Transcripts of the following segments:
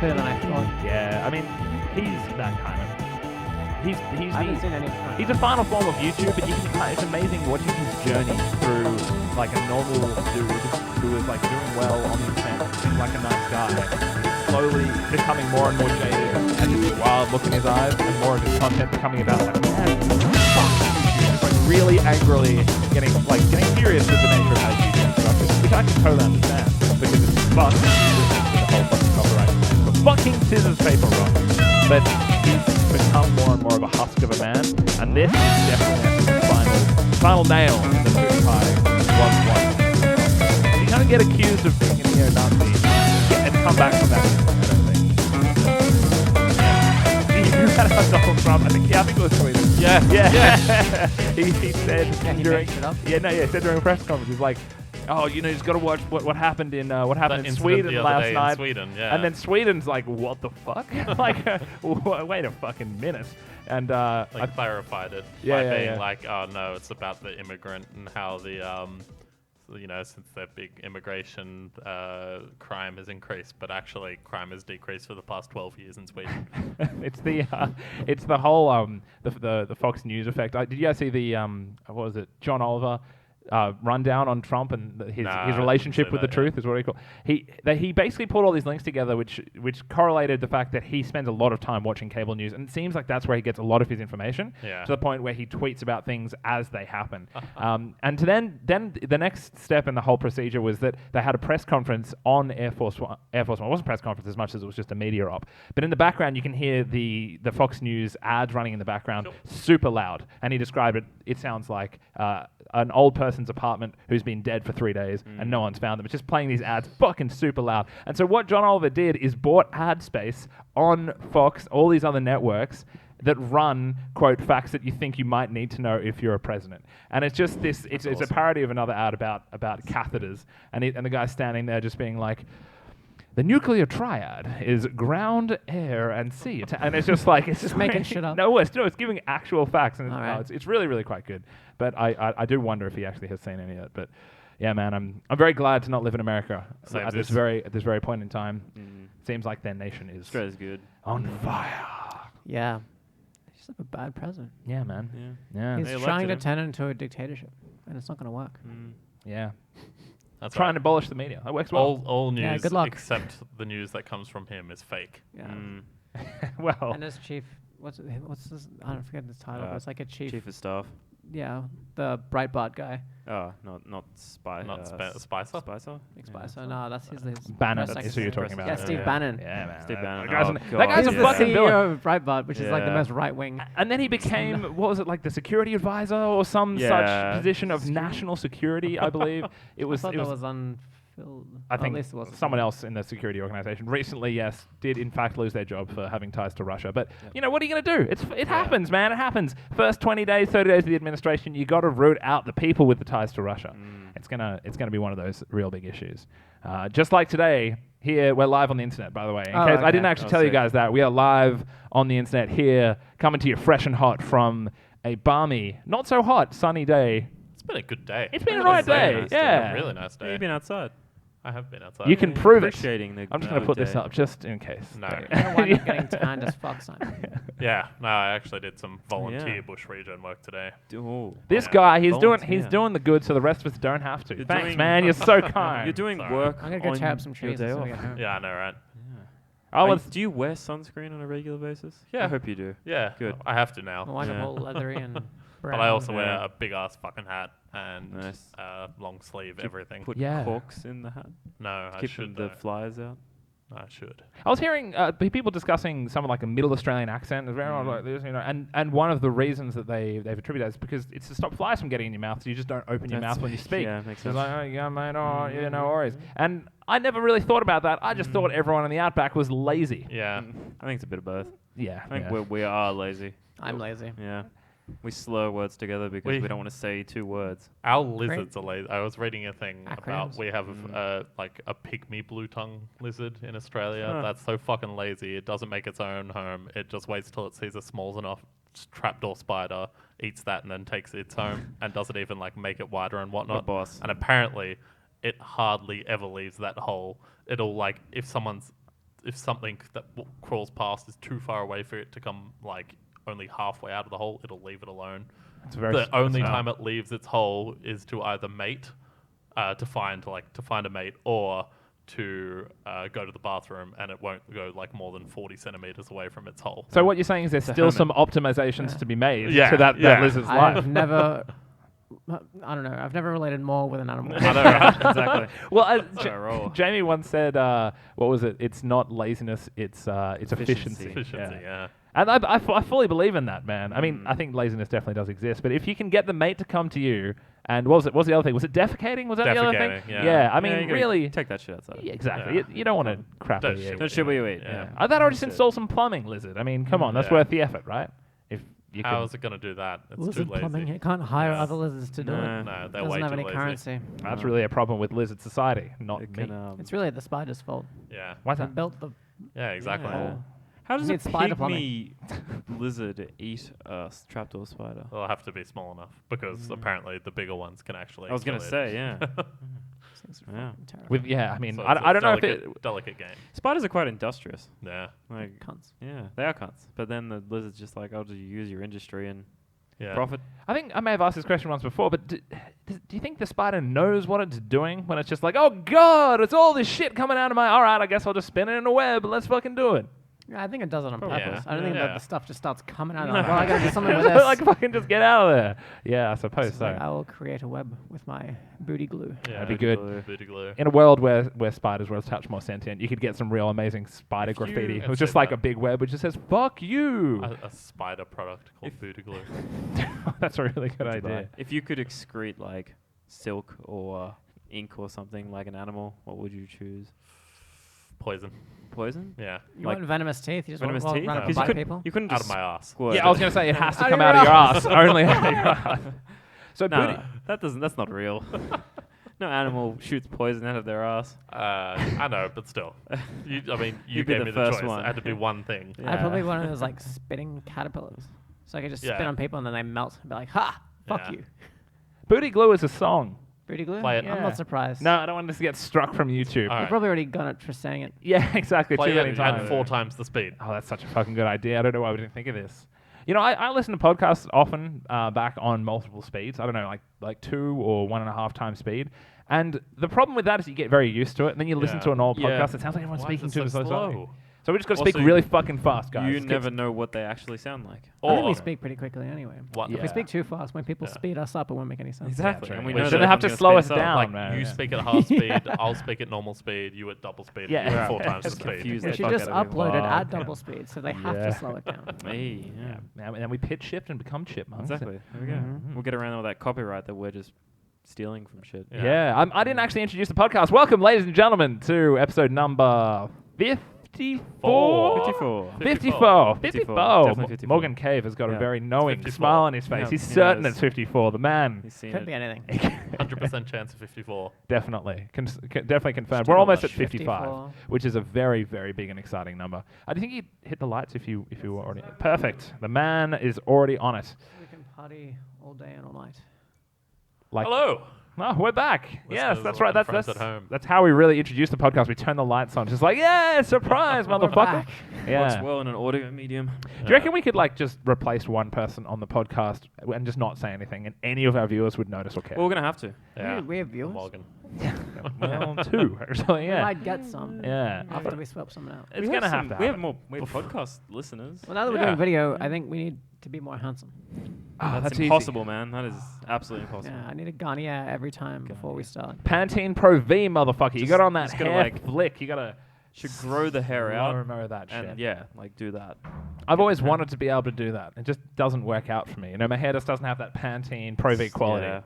better than I thought. Yeah, I mean, he's that kind of. He's I haven't seen any. he's a final form of YouTube, but it's amazing watching his journey through like a normal dude who is like doing well on the internet, seems like a nice guy, slowly becoming more and more jaded, and this wild look in his eyes, and more of his content becoming about like, man, fuck YouTube. It's like really angrily getting serious with the nature of how YouTube is structured, which I can totally understand because it's fucked with the whole fucking copyright thing. But fucking scissors paper rock. But he's become more and more of a husk of a man, and this is definitely the final nail in the boot pie was one. You kind of get accused of being a neo-Nazi and come back from that, I don't think. You had Donald Trump, I think it was Sweden. Yeah. he said he said during a press conference, he's like, oh, you just got to watch what happened in Sweden last night. And then Sweden's like, what the fuck? Like, wait a fucking minute. And clarified it by being like, oh no, it's about the immigrant and how the since their big immigration crime has increased, but actually crime has decreased for the past 12 years in Sweden. it's the whole the Fox News effect. Did you guys see the what was it, John Oliver rundown on Trump and his relationship with the truth is what he called. He basically pulled all these links together, which correlated the fact that he spends a lot of time watching cable news, and it seems like that's where he gets a lot of his information. Yeah. To the point where he tweets about things as they happen. And then the next step in the whole procedure was that they had a press conference on Air Force One. It wasn't a press conference as much as it was just a media op. But in the background, you can hear the Fox News ads running in the background, super loud. And he described it. It sounds like an old person's apartment who's been dead for 3 days and no one's found them. It's just playing these ads fucking super loud. And so what John Oliver did is bought ad space on Fox, all these other networks that run, quote, facts that you think you might need to know if you're a president. And it's just this, it's a parody of another ad about catheters. And the guy's standing there just being like, the nuclear triad is ground, air, and sea. And it's just like... It's just making shit up. No, it's giving actual facts. And it's really, really quite good. But I do wonder if he actually has seen any of it. But yeah, man, I'm very glad to not live in America at this very point in time. Seems like their nation is Australia's good. On fire. Yeah. He's just like a bad president. Yeah, man. Yeah. He's trying to turn it into a dictatorship, and it's not going to work. Yeah. That's trying to abolish the media. That works well. All news good luck. except the news that comes from him is fake. Yeah. Well. And as chief, what's this? I don't forget the title. But it's like a chief. Chief of staff. Yeah, the Breitbart guy. Oh, not Spy. Spicer? Spicer? Spicer. No, that's his Bannon press is who you're talking about. Yeah, Steve Bannon. Yeah, man. Steve Bannon. That guy's a fucking CEO villain. of Breitbart, which is like the most right wing. And then he became, what was it, like the security advisor or some such position of national security, I believe. It was. I thought that was unfilled. I think someone else in the security organization recently, yes, did in fact lose their job for having ties to Russia. But what are you going to do? It happens, man. It happens. First 20 days, 30 days of the administration, you got to root out the people with the ties to Russia. It's gonna be one of those real big issues. Just like today, here we're live on the internet. By the way, in case I didn't actually tell you guys that we are live on the internet here, coming to you fresh and hot from a balmy, not so hot, sunny day. It's been a good day. It's been a right day. Nice yeah, a really nice day. You've been outside. I have been outside. You can prove it. I'm just going to put this up just in case. No. Why not getting tanned as fuck, Simon? Yeah, no, I actually did some volunteer bush regen work today. This guy, he's doing the good, so the rest of us don't have to. Thanks, man. You're so kind. You're doing work. I'm gonna go tear up some trees. Day off. Yeah, I know, right? Do you wear sunscreen on a regular basis? Yeah. I hope you do. Yeah, good. I have to now. Mine are all leathery and brown. But I also wear a big ass fucking hat and long sleeve everything. Put corks in the hat? No, I should. Keep the flies out? I should. I was hearing people discussing some like a middle Australian accent, like this, and one of the reasons that they've attributed that is because it's to stop flies from getting in your mouth, so you just don't open your mouth when you speak. Yeah, makes sense. It's like, oh, yeah, mate, no worries. And I never really thought about that. I just thought everyone in the outback was lazy. Yeah. I think it's a bit of both. Yeah. I think we are lazy. I'm lazy. Yeah. We slur words together because we don't want to say two words. Our lizards are lazy. I was reading a thing about Acronyms. we have like a pygmy blue tongue lizard in Australia. That's so fucking lazy. It doesn't make its own home. It just waits till it sees a small enough trapdoor spider, eats that, and then takes its home and doesn't even like make it wider and whatnot. Boss. And apparently, it hardly ever leaves that hole. It'll like if someone's if something that crawls past is too far away for it to come like only halfway out of the hole, it'll leave it alone. The only time it leaves its hole is to either mate, to find a mate, or to go to the bathroom, and it won't go like more than 40 centimeters away from its hole. So what you're saying is there's still some optimizations to be made to that lizard's I've life. never. I don't know. I've never related more with an animal. I know, right? Exactly. Well, Jamie once said, "What was it? It's not laziness. It's efficiency." Efficiency, yeah. And I fully believe in that, man. I mean, I think laziness definitely does exist, but if you can get the mate to come to you, and what was the other thing? Was it defecating? Was that the other thing? Yeah. I mean, really. Take that shit outside. Yeah, exactly. Yeah. You don't want to crap Don't at shit you. Don't shit what you eat. Yeah. That already install some plumbing, lizard. I mean, come on, that's worth the effort, right? If you How can. is it going to do that? It's Lizard too lazy. plumbing. It can't hire Yeah. other lizards to do it. No, they're Doesn't way have too any lazy. currency. That's really a problem with lizard society, not It me. can, It's really the spider's fault. Yeah. Why's They that? built the. Yeah, exactly. Yeah. How does a Need spider pygmy lizard eat a trapdoor spider? They'll have to be small enough because apparently the bigger ones can actually. I was going to say, yeah. Things are Yeah. fucking terrible. I mean, So I it's a don't know if it. delicate game. Spiders are quite industrious. Yeah. Like, Cunts. yeah, they are cunts. But then the lizard's just like, I'll just use your industry and Yeah. profit. I think I may have asked this question once before, but do you think the spider knows what it's doing when it's just like, oh god, it's all this shit coming out of my. All right, I guess I'll just spin it in a web. Let's fucking do it. Yeah, I think it does it on Probably. purpose. Yeah. I don't think Yeah. that the stuff just starts coming out. Like, well, I gotta do something with this. Like fucking just get out of there. Yeah, I suppose It's so. like, I will create a web with my booty glue. Yeah. That'd be good. Booty glue. In a world where spiders were a touch more sentient, you could get some real amazing spider graffiti. It was just said like that. a big web which just says "fuck you." A spider product called booty glue. That's a really good idea. If you could excrete like silk or ink or something like an animal, what would you choose? Poison. Poison? Yeah. You Like want venomous teeth? You just Venomous want teeth? to run up 'Cause and you bite could- people? You couldn't Out just of my ass. squirt Yeah, it. I was gonna say it has to Out come of out of your your ass. Only out of your ass. So No, booty. that's not real. No animal shoots poison out of their ass. I know, but still. I mean, you You'd be gave the me the first choice. one. It had to be one thing. I'd probably one of those like spitting caterpillars. So I could just spit Yeah. on people and then they melt and be like, ha, fuck Yeah. you. Booty glue is a song. Booty glue? Play it. I'm Yeah. not surprised. No, I don't want this to get struck from YouTube. All You've right. probably already got it for saying it. Yeah, exactly. Play Too many it times. at 4 times the speed. Oh, that's such a fucking good idea. I don't know why we didn't think of this. You know, I listen to podcasts often back on multiple speeds. I don't know, like 2 or 1.5 times speed. And the problem with that is you get very used to it, and then you listen Yeah. to an old Yeah. podcast. It sounds like everyone's Why is speaking it to us so so slowly. slow? So we just got to Also, speak really fucking fast, guys. You It's- never know what they actually sound like. I think Or we speak pretty quickly anyway. what? Yeah. If we speak too fast, when people Yeah. speed us up, it won't make any sense. Exactly. true. And we We know shouldn't that have to everyone's slow gonna us speed us up. down, Like man. you Yeah. speak at half speed, I'll speak at normal speed, you at double speed, Yeah. you Yeah. at 4 times the Just speed. confuse We the should fuck just out of upload it everyone. at double speed, so they have Yeah. to slow it down. Hey, yeah. Yeah, and then we pitch shift and become chipmunks. Exactly. There we go. Mhm. We'll get around all that copyright that we're just stealing from shit. Yeah. I didn't actually introduce the podcast. Welcome, ladies and gentlemen, to episode number 54. 54. 54. 54. 54. Definitely 54. Morgan Cave has got a Yeah. very knowing 54. smile on his face. Yeah, He's he certain knows. it's 54. The man. He's seen Could it. be anything. 100% chance of 54. Definitely. Definitely confirmed. Still We're not almost much. at 55, 54. which is a very, very big and exciting number. I think you'd hit the lights if you were already... Perfect. The man is already on it. We can party all day and all night. Like, Hello. Oh, we're back. Yes, Listeners that's right. and friends at home. That's how we really introduce the podcast. We turn the lights on. Just like, yeah, surprise, We're motherfucker. back. Yeah. Works well in an audio medium. Do you reckon we could like just replace one person on the podcast and just not say anything, and any of our viewers would notice or care? Well, we're going to have to. Yeah. We have viewers. Morgan. Well, two, actually. We Yeah. might get some Yeah. after we swap someone out. It's We gonna have some- to. We have happen. more. We have podcast listeners. Well, now that we're Yeah. doing video, I think we need to be more handsome. Oh, That's easy. impossible, man. That is absolutely impossible. Yeah, I need a Garnier every time before we start. Pantene Pro V, motherfucker. You Just- got on that just gotta, hair like, flick. You gotta Should grow the hair out. slow-mo that shit. And yeah, like do that. I've always wanted to be able to do that. It just doesn't work out for me. You know, my hair just doesn't have that Pantene Pro V quality. Yeah.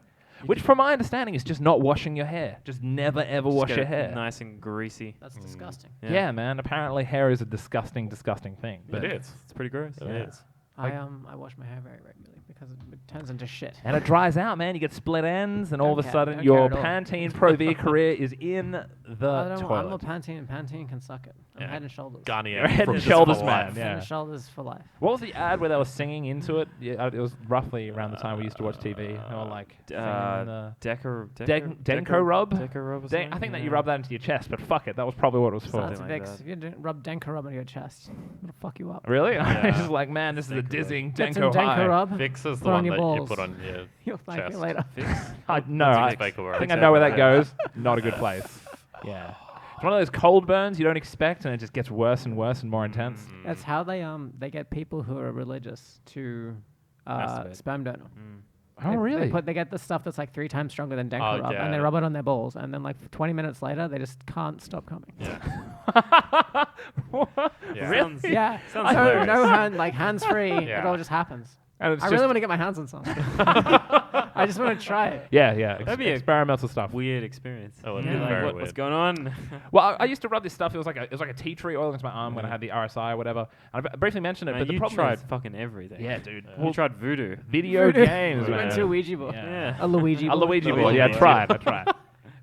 Which, from my understanding, is just not washing your hair. Just never ever Just wash get your it hair. nice and greasy. That's disgusting. Yeah, man. Apparently, hair is a disgusting, disgusting thing. But It is. It's pretty gross. It Yeah. is. I wash my hair very regularly because it turns into shit. And it dries out, man. You get split ends, and all of a Don't care, sudden, don't your care at all. Pantene Pro V career is in the I'm toilet. a Pantene, and Pantene can suck it. I'm Yeah. Head and Shoulders. Garnier. You're head from and Just shoulders, for man. Life. Yeah. Head and Shoulders for life. What was the ad where they were singing into it? Yeah, it was roughly around the time we used to watch TV. They were like singing the Denko rub. Denko rub or something? I think that you rub that into your chest, but fuck it, that was probably what it was So for. that's like Vicks. that. If you rub Denko rub on your chest, it'll fuck you up. Really? I was Yeah. just like, man, this is a Denko rub. dizzying Get Denko some high. Denko rub. Vicks is the Put on one your that you balls. put on your You'll thank chest. me later. No, I Fake or think I know where that goes. Not a good place. Yeah. It's one of those cold burns you don't expect, and it just gets worse and worse and more intense. That's how they get people who are religious to Masturbate. sperm donor. Oh, really? They get the stuff that's like 3 times stronger than Denko Oh, rub, and they yeah. rub it on their balls, and then like 20 minutes later, they just can't stop coming. Yeah. Yeah. Really? Yeah, Sounds so hilarious. no hands free. It Yeah. all just happens. And it's I just, really want to get my hands on something. I just want to try it. yeah. That'd be a experimental stuff. Weird experience. Oh, it'd Yeah. be Like, very What's weird. going on? Well, I used to rub this stuff. It was like a tea tree oil against my arm when I had the RSI or whatever. And I briefly mentioned it, Man, but the you problem tried is, fucking everything. yeah, dude. You tried voodoo. Video games, We man. went to a Ouija board. Yeah. A Luigi A board. Luigi The board. Yeah, I Luigi. tried.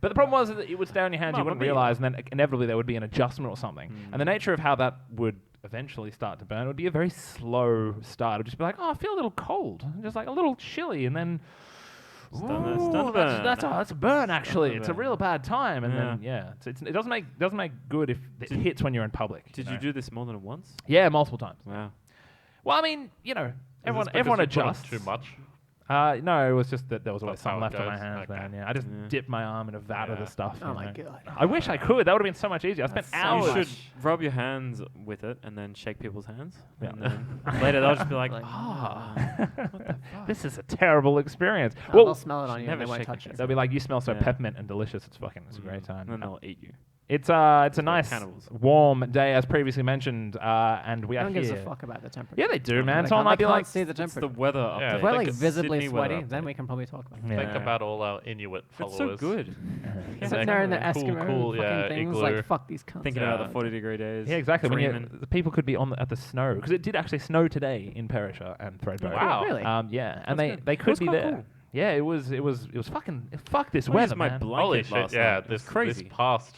But the problem was that it would stay on your hands. You Mamma wouldn't mia. realize, and then inevitably there would be an adjustment or something. And the nature of how that would eventually start to burn would be a very slow start. It would just be like, oh, I feel a little cold, just like a little chilly, and then Stun burn. that's a burn actually. Stun It's a burn. real bad time, and Yeah. then it doesn't make good if it hits when you're in public. Did know? you do this more than once? Yeah, multiple times. Wow. Well, I mean, Is this everyone because everyone you put on adjusts. too much. No, it was just that there was always That's some how it left on my goes? hands, Okay. man. Yeah, I just Yeah. dipped my arm in a vat of the Yeah. stuff. Oh you my know. god. I wish I could. That would have been so much easier. I spent That's so hours. You much. should rub your hands with it and then shake people's hands. Yeah. And then later they'll just be like, Like, ah. This is a terrible experience. They'll Well, smell it on you never and they won't shake my touch it. they'll be like, "You smell so Yeah. peppermint and delicious. It's a great time." And then they'll eat you. It's a like nice cannibals. warm day, as previously mentioned, and we No are one gives a here. fuck about the temperature. Yeah, they do, Yeah, man. They Someone can't- might be they like, can't see the It's temperature. the weather Yeah, update. If we're Think like of visibly Sydney weather sweaty, then update. we can probably talk about it. Yeah. Think about all our Inuit That's followers. so good. Sitting there in the Cool, Eskimo cool, fucking yeah, things, igloo. like fuck these cunts. Thinking Yeah. about the 40-degree days. Yeah, exactly. When Dreaming. the people could be at the snow, because it did actually snow today in Perisher and Threadbow. Wow. Really? Yeah, and That's good. they It could was be quite there. cool. Yeah, it was fucking fuck this I weather, used my man. blanket Holy shit! last Yeah, night. It was this crazy. past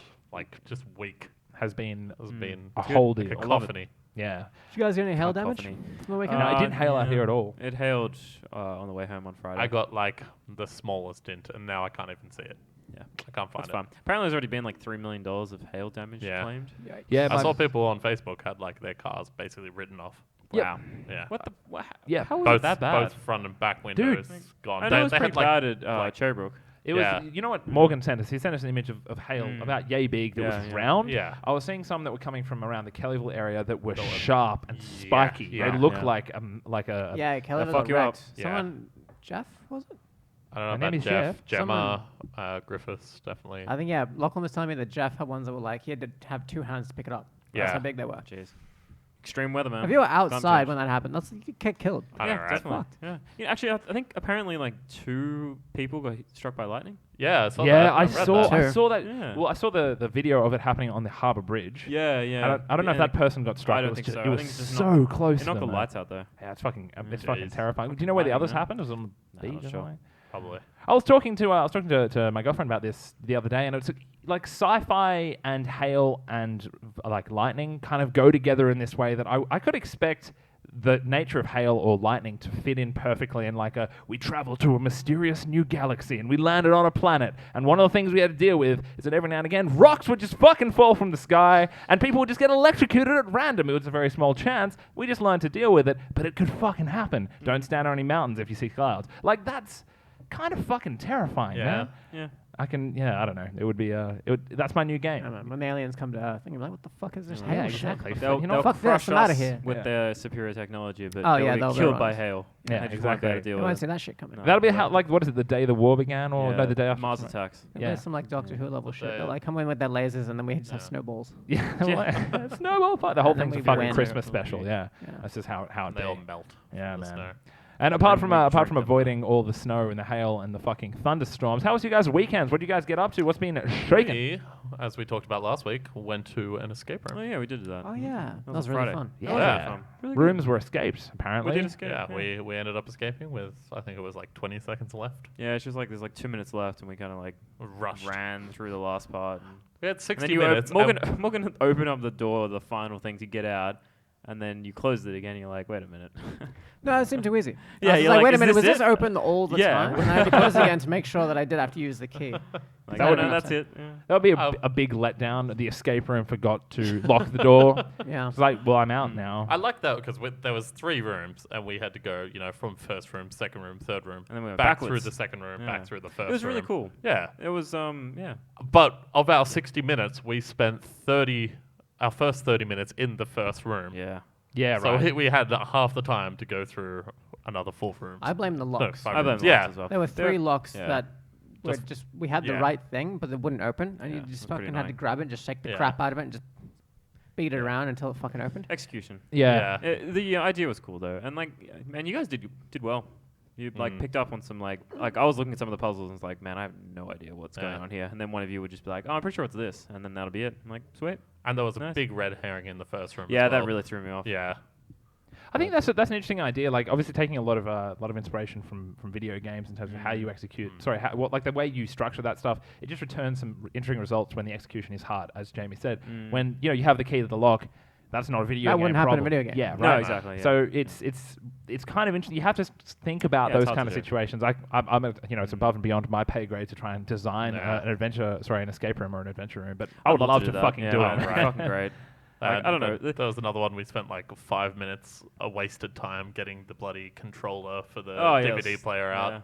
just week Has been has been a whole like a deal. I love it. cacophony. Yeah. Did you guys get any hail damage Cacophony. from the weekend? No, it didn't hail out here at all. It hailed on the way home on Friday. I got like the smallest dent, and now I can't even see it. Yeah. I can't find That's it. fine. Apparently, there's already been like $3 million of hail damage Yeah. claimed. Yikes. Yeah, I my- saw people on Facebook had like their cars basically written off. Yep. Wow. Yeah. What the? Yeah. How was both it that bad? both front and back windows gone. I know it was they pretty had like bad at like- Cherrybrook. It Yeah. was, you know what Morgan sent us? He sent us an image of hail about yay big that Yeah, was yeah. round. Yeah. I was seeing some that were coming from around the Kellyville area that were That were- sharp and Yeah, spiky. yeah. They look Yeah. like a Yeah, Kelly was fuck you up. wrecked. Yeah. Someone, Jeff, was it? I don't My know name about is Jeff, Jeff. Gemma, Griffiths, definitely. I think, yeah, Lachlan was telling me that Jeff had ones that were like, he had to have 2 hands to pick it up. That's Yeah. how big they were. Jeez. Extreme weather, man. If you were Can't outside change. when that happened, you could get killed. I know, Yeah, right? definitely. Yeah. Actually, I think apparently like 2 people got struck by lightning. Yeah, I saw yeah, that. I read saw that. I saw that. Yeah. Well, I saw the video of it happening on the Harbour Bridge. Yeah, yeah. I don't know if that person got struck. I don't it was think just, so. It I was think it's just so close. It to knocked the them, man. lights out though. Yeah, it's fucking Jeez. terrifying. Do you know where the lightning, others man. happened? It was on the No, beach not or sure. something. Probably. I was talking to my girlfriend about this the other day, and it's like sci-fi and hail and like lightning kind of go together in this way that I could expect the nature of hail or lightning to fit in perfectly in like we travel to a mysterious new galaxy and we landed on a planet, and one of the things we had to deal with is that every now and again rocks would just fucking fall from the sky and people would just get electrocuted at random. It was a very small chance. We just learned to deal with it, but it could fucking happen. Don't stand on any mountains if you see clouds. Like, that's kind of fucking terrifying, Yeah. man. Yeah. I don't know. It would be, that's my new game. Yeah, man, when the aliens come to Earth, they're gonna be like, what the fuck is this Yeah, hail shit? exactly. They'll, You know, they'll fuck this, crush I'm outta us here. with Yeah. their superior technology, but Oh, they'll yeah, be they'll be killed wrong. by hail. Yeah, They just exactly. won't be able to You deal won't with see it. that shit coming. No. That'll be how, like, what is it, the day the war began, or no, the day after? Mars attacks. Yeah. There's some like Doctor Who level shit. they- They'll like come in with their lasers and then we just have Yeah. snowballs. Yeah, snowball fight. The whole And then thing's a we fucking win. Christmas special. Yeah, Yeah. that's just how it They all be. melt. Yeah, in the man. snow. And apart then from we apart drink from them. avoiding all the snow and the hail and the fucking thunderstorms, how was you guys' weekends? What did you guys get up to? What's been shaking? We, as we talked about last week, went to an escape Oh room. yeah, we did that. Oh yeah, that was was a really Friday. fun. Yeah. That was really fun. Really good. Rooms were escapes, apparently. We did escape. Yeah, we ended up escaping with, I think it was like 20 seconds left. Yeah, it's just like there's like 2 minutes left, and we kind of like Rushed. ran through the last part. We had And 60 then you minutes. Morgan opened up the door, the final thing to get out, and then you closed it again. And you're like, wait a minute. No, it seemed too easy. Yeah, I was you're like, like, wait a is minute, was this this it? open all the Yeah. time? And I had to close it again to make sure that I did have to use the key. Like, That no, would've no, been that's upset. it. Yeah. That would be a big letdown. The escape room forgot to lock the door. Yeah. It's like, well, I'm out now. I like that because there was 3 rooms and we had to go, from first room, second room, third room, And then we went back backwards. through the second room, Yeah. back through the first room. It was really cool. Yeah. It was, yeah. But of our 60 minutes, we spent our first 30 minutes in the first room. Yeah. Yeah, So right. we had half the time to go through another 4 rooms. I blame the No, locks. 5 I blame rooms. the Yeah. locks as well. There were 3 locks yeah. that were Just- just we had the yeah. right thing, but they wouldn't open, and Yeah, you it just was pretty fucking had to annoying. grab it, and just shake the Yeah. crap out of it, and just beat it around until it fucking opened. Execution. Yeah. The idea was cool though, and like, man, you guys did well. You like Mm. picked up on some like I was looking at some of the puzzles and was like, man, I have no idea what's going Yeah. on here. And then one of you would just be like, oh, I'm pretty sure it's this, and then that'll be it. I'm like, sweet. And there was a Nice. big red herring in the first room. Yeah, as well. that really threw me off. Yeah. I think that's an interesting idea. Like, obviously, taking a lot of inspiration from video games in terms of how you execute. Sorry, like the way you structure that stuff. It just returns some interesting results when the execution is hard, as Jamie said. When you have the key to the lock, that's not a video That game wouldn't happen in a problem. video game. Yeah, right. No, exactly. Yeah. So it's kind of interesting. You have to think about Yeah, it's those hard kind to of do. situations. It's above and beyond my pay grade to try and design an escape room or an adventure room. But I would love to that. fucking Yeah, do man, it. it's fucking great. Like, I don't know. There was another one we spent like 5 minutes a wasted time getting the bloody controller for the Oh, yeah, DVD player out. yeah.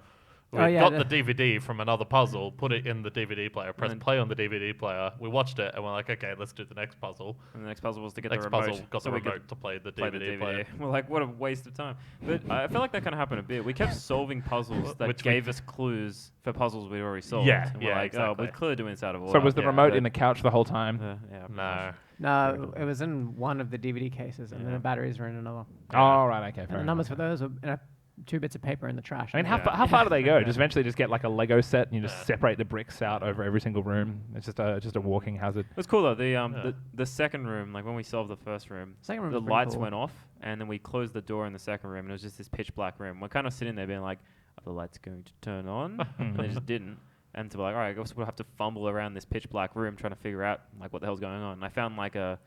We Oh, yeah, got the- the DVD from another puzzle, put it in the DVD player, pressed then- play on the DVD player. We watched it and we're like, okay, let's do the next puzzle. And the next puzzle was to get Next the remote. puzzle got so the we could remote to play the play the DVD player. We're like, what a waste of time. But I feel like that kind of happened a bit. We kept solving puzzles that Which we gave us clues for puzzles we'd already solved. Yeah, and we're yeah, like, exactly. oh, we're clearly doing this out of order. So was the Yeah. remote But- in the couch the whole time? yeah. No. No, it was in one of the DVD cases, and then Yeah. the batteries were in another. Oh, right, okay. And Fair the enough. numbers for those were in 2 bits of paper in the trash. I mean, and how far do they go? Yeah. Just eventually just get like a Lego set and you just Yeah. separate the bricks out over every single room. It's just a walking hazard. It was cool though. The second room, like when we solved the first room, Second room the was pretty lights cool. went off, and then we closed the door in the second room, and it was just this pitch black room. We're kind of sitting there being like, are the lights going to turn on? And they just didn't. And so we're like, all right, I guess we'll have to fumble around this pitch black room trying to figure out like what the hell's going on. And I found like a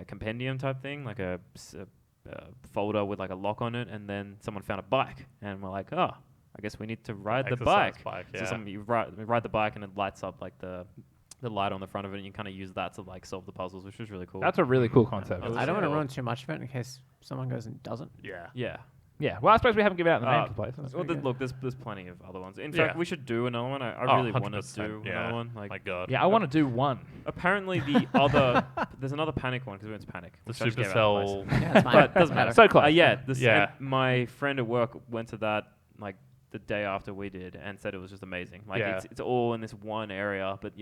compendium type thing, like a folder with like a lock on it, and then someone found a bike, and we're like, oh, I guess we need to ride the Exercise bike. bike, So yeah. you ride the bike, and it lights up like the light on the front of it, and you kind of use that to like solve the puzzles, which was really cool. That's a really cool concept. That was I don't want to cool. ruin too much of it in case someone goes and doesn't. Yeah. yeah. Yeah. Well, I suppose we haven't given out the name of the place. Well, pretty good. look, there's plenty of other ones. In Yeah. fact, we should do another one. I Oh, really want to 100%, do yeah. another one. Like, My God. Yeah, I want to do one. apparently the other there's another Panic one because we went to Panic. The which I just gave out the place. Supercell. Yeah, it's fine. But it doesn't matter. So close. Yeah, Yeah. my friend at work went to that like the day after we did and said it was just amazing. Like Yeah. it's all in this one area, but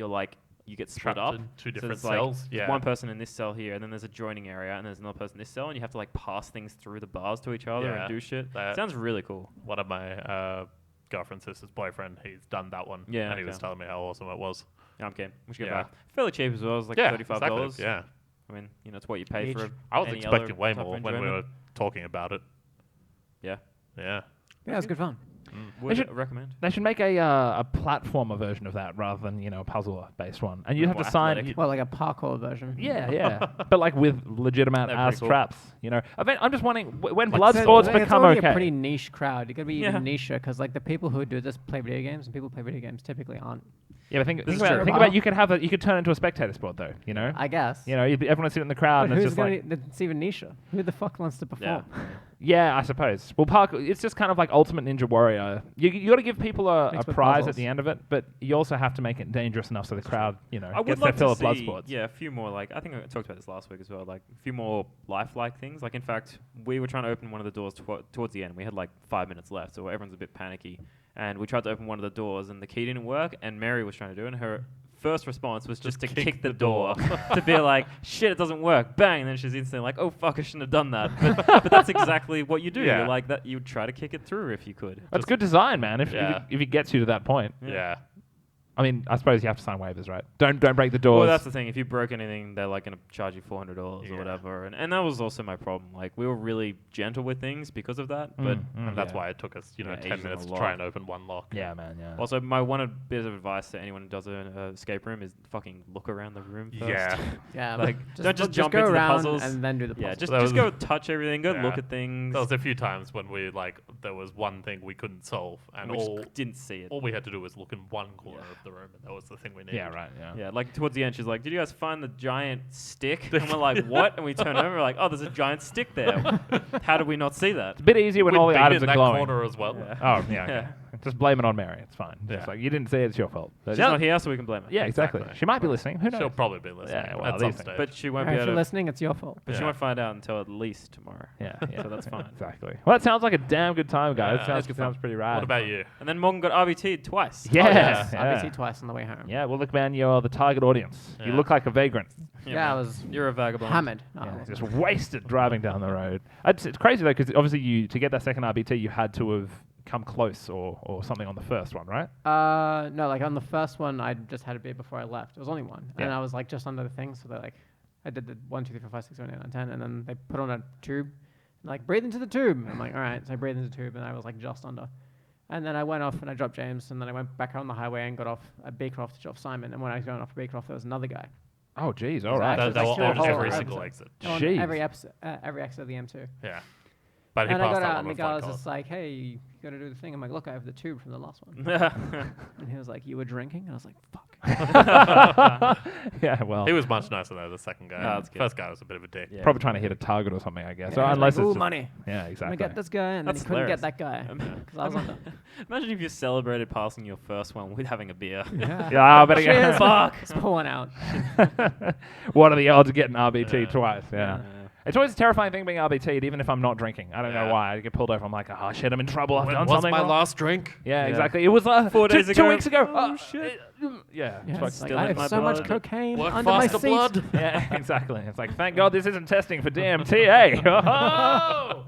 you get split Trapped up. in 2 So different it's like cells. there's Yeah. one person in this cell here, and then there's a joining area, and there's another person in this cell, and you have to like pass things through the bars to each other Yeah. and do shit. That- Sounds really cool. One of my girlfriend's sister's boyfriend, he's done that one. Yeah, And he was okay. telling me how awesome it was. Yeah, I'm game. We should get Yeah. back. Fairly cheap as well. It's like Yeah. $35. Exactly. Yeah. I mean, it's what you pay Each. for. I was any expecting other way type of more when we enjoyment. were talking about it. Yeah. Yeah. Yeah, it was good fun. Would should- recommend. They should make a platformer version of that rather than a puzzle-based one. And you have More to sign. athletic. Well, like a parkour version. Yeah, but like with legitimate They're ass pretty cool. traps. I'm just wondering when Like, blood so sports it's become already okay. a pretty niche crowd. You gotta be Yeah. even niche because like the people who do this play video games, and people who play video games typically aren't. Yeah, but think is about true. think about you could turn it into a spectator sport though. I guess. Everyone sitting in the crowd But and it's who's just gonna? like It's even niche. Who the fuck wants to perform? yeah, I suppose. Well, it's just kind of like Ultimate Ninja Warrior. You got to give people a Mixed with prize puzzles. at the end of it, but you also have to make it dangerous enough so the crowd I would gets their like fill to of blood see, sports. yeah, a few more. Like I think I talked about this last week as well. Like a few more lifelike things. Like in fact, we were trying to open one of the doors towards the end. We had like 5 minutes left, so everyone's a bit panicky. And we tried to open one of the doors, and the key didn't work. And Mary was trying to do it, and her first response was just to kick the door, to be like, shit, it doesn't work, bang, and then she's instantly like, oh fuck, I shouldn't have done that. But that's exactly what you do. Yeah. You're like that. You try to kick it through if you could. That's good design, man. If it gets you to that point. Yeah. I mean, I suppose you have to sign waivers, right? Don't break the doors. Well, that's the thing. If you broke anything, they're like going to charge you $400 or whatever. And that was also my problem. Like, we were really gentle with things because of that. But And that's why it took us, 10 Asian minutes a to lot. try and open one lock. Yeah, man. Yeah. Also, my one bit of advice to anyone who does an escape room is fucking look around the room first. Yeah. Yeah, Like, don't just jump go into the around puzzles. and then do the puzzles. Yeah, just That was- go touch everything, go look Yeah. at things. There was a few times when there was one thing we couldn't solve, and we just didn't see it. all we had to do was look in one corner of the room, and that was the thing we needed. Yeah, right. Yeah. Yeah, like towards the end, she's like, "Did you guys find the giant stick?" And we're like, "What?" And we turn over, we're like, "Oh, there's a giant stick there. How did we not see that?" It's a bit easier when all the We'd items been are in that glowing. corner as well. Yeah. Oh, yeah. Okay. Yeah. Just blame it on Mary. It's fine. Just Yeah. like you didn't see it, it's your fault. But She's yeah, not here, so we can blame her. yeah, exactly. Exactly. She might be listening. Who knows? She'll probably be listening Yeah, well, at some these things. stage. But she won't Alright, be if able you're to. listening, it's your fault. But she Yeah. won't find out until at least tomorrow. Yeah, yeah. So that's fine. Exactly. Well, that sounds like a damn good time, guys. Yeah, sounds it's sounds pretty rad. What about you? And then Morgan got RBT'd twice. Yeah. RBT twice on the way home. Yeah. Well, look, man, you're the target audience. You Yeah. look like a vagrant. Yeah, I man. was You're a vagabond. hammered. No, I Yeah, wasn't. just wasted driving down the road. It's crazy though, because obviously to get that second RBT, you had to have come close or something on the first one, right? No, like on the first one, I just had a beer before I left. It was only one, and Yeah. I was like just under the thing. So they like, I did the 1, 2, 3, 4, 5, 6, 7, 8, 9, 10, and then they put on a tube, and like breathe into the tube. I'm like, all right. So I breathed into the tube, and I was like just under. And then I went off and I dropped James, and then I went back on the highway and got off at Beecroft to drop Simon. And when I was going off Beecroft, there was another guy. Oh, geez. All Exactly. right. That- They were like through a on whole every episode. single exit. On Jeez. every exit of the M2. Yeah. But he And I passed got that out, one and the with guy flying was colours. just like, hey, you got to do the thing. I'm like, look, I have the tube from the last one. And he was like, you were drinking? And I was like, fuck. Yeah. Well, He was much nicer though, the second guy. Oh, that's good. First guy was a bit of a dick. Yeah. probably trying to hit a target or something, I guess. Yeah, So he was unless like, it's ooh, just- money. Yeah, I'm exactly. gonna get this guy, and then That's he couldn't get hilarious. that guy. 'Cause I was under. Imagine if you celebrated passing your first one with having a beer. Yeah. Yeah, I better Cheers, get. fuck. Let's pull one out. What are the odds of getting RBT Yeah. twice? Yeah. It's always a terrifying thing being RBT'd, even if I'm not drinking. I don't know Yeah. why. I get pulled over. I'm like, oh shit, I'm in trouble. I've When done was something my wrong. last drink? Yeah, Yeah. exactly. It was 4 days two ago. weeks ago. Oh, shit. Yeah. Yeah, fuck. it's like, still I in have my so much blood. cocaine Work under my faster, seat. blood. Yeah, exactly. It's like, thank God this isn't testing for DMTA. Oh!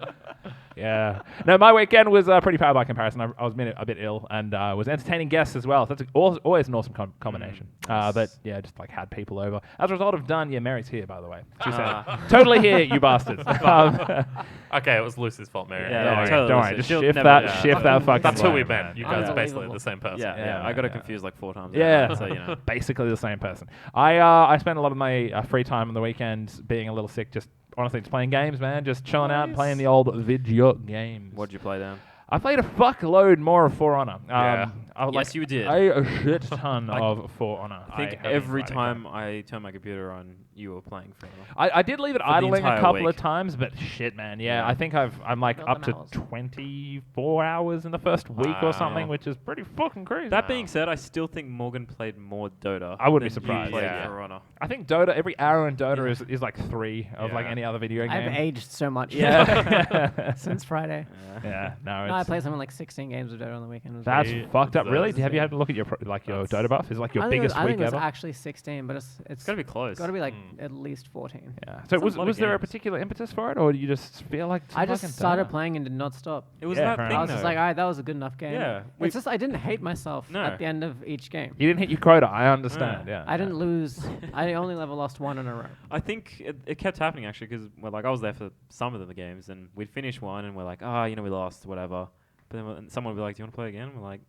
Yeah. No, my weekend was pretty power by comparison. I was a bit ill and was entertaining guests as well. So that's always an awesome combination. But yeah, just like had people over. As a result of done, yeah, Mary's here, by the way. She said, totally here, you bastards. Okay, it was Lucy's fault, Mary. Yeah, Don't yeah, worry. totally. Don't worry. So Just she'll shift never- that, yeah. shift that fucking That's who we blame, meant. man. You guys are basically Unbelievable. the same person. Yeah, Yeah, I got it yeah. confused like 4 times. Yeah. So, you know. Basically the same person. I spent a lot of my free time on the weekends being a little sick, just honestly just playing games, man. Just chilling out and Nice. playing the old video games. What'd you play then? I played a fuckload more of For Honor. Yeah. Like, you did. A shit ton I- of For Honor. I think have been every grinding time I turn my computer on, you were playing for I did leave it For the idling a entire couple of week. times, but shit, man. Yeah, Yeah. I think I'm like Build up them to hours. 24 hours in the first week or something, Wow. which is pretty fucking crazy. That Wow. being said, I still think Morgan played more Dota. I wouldn't be than you surprised. played Yeah. For Honor. I think Dota, every hour in Dota Yeah. is like 3 of like Yeah. any other video game. I've aged so much. Yeah. Since Friday. Yeah, no, No, I it's, played something like 16 games of Dota on the weekend. It was that's Yeah. fucked up. Really? That's Have you had to look at your your Dota buff? Is it like your I think it was- biggest I week think it was ever? actually 16, but it's It's gotta be close. got to be like Mm. at least 14. Yeah. So That's a lot of was there a games. particular impetus for it, or do you just feel like I just fucking started Dota? playing and did not stop. It was Yeah, that fair thing I was though. just like, all right, that was a good enough game. Yeah, It's just I didn't hate myself No. at the end of each game. You didn't hit your quota. I understand. Yeah. I didn't lose. I only never lost one in a row. I think it kept happening actually because like I was there for some of the games and we'd finish one and we're like, we lost, whatever. But then someone would be like, do you want to play again? And we're like,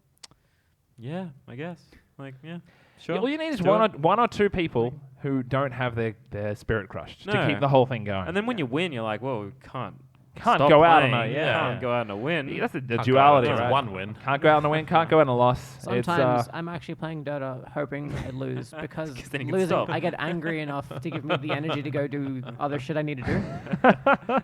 yeah, I guess. Like, yeah, sure. Yeah, all you need is do it. one or two people who don't have their spirit crushed to No. keep the whole thing going. And then when you win, you're like, well, we can't Can't stop go out on playing. a yeah. Can't go out on a win. Yeah, that's the Can't go duality, out with right? one win. Can't go out on a win. Can't go out on a loss. Sometimes I'm actually playing Dota hoping I lose because 'Cause then you can losing stop. I get angry enough to give me the energy to go do other shit I need to do.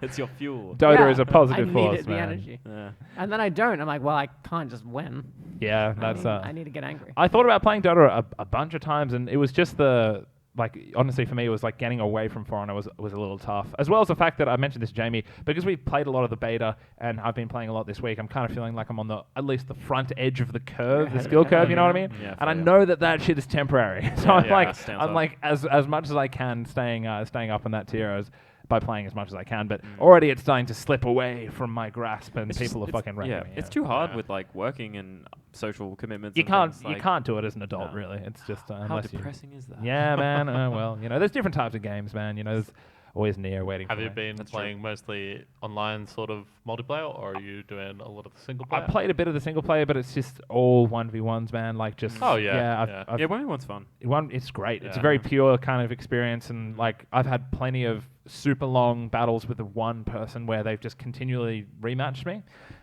It's your fuel. Dota Yeah, is a positive I force, needed the man. energy. Yeah. And then I don't. I'm like, well, I can't just win. Yeah, that's I need to get angry. I thought about playing Dota a bunch of times, and it was just the like honestly for me, it was like getting away from Foreigner was a little tough, as well as the fact that I mentioned this to Jamie, because we've played a lot of the beta and I've been playing a lot this week. I'm kind of feeling like I'm on at least the front edge of the curve, the skill curve. You know what I mean? Yeah, and I fair. know that shit is temporary. So Yeah, I'm like as much as I can staying up in that tier by playing as much as I can, but already it's starting to slip away from my grasp, and people are fucking wrecking me. It's too hard with like working and social commitments. You and can't things, you like, can't do it as an adult, no. really. It's just How unless depressing is that? Yeah, man. Well, there's different types of games, man. There's always Neo waiting. Have for you me. been playing mostly online sort of multiplayer, or are you doing a lot of the single player? I played a bit of the single player, but it's just all 1v1s, man. Like just Oh, yeah, yeah. yeah. Yeah, 1v1's fun. It's great. It's a Yeah. very pure kind of experience, and like I've had plenty of super long battles with the one person where they've just continually rematched me,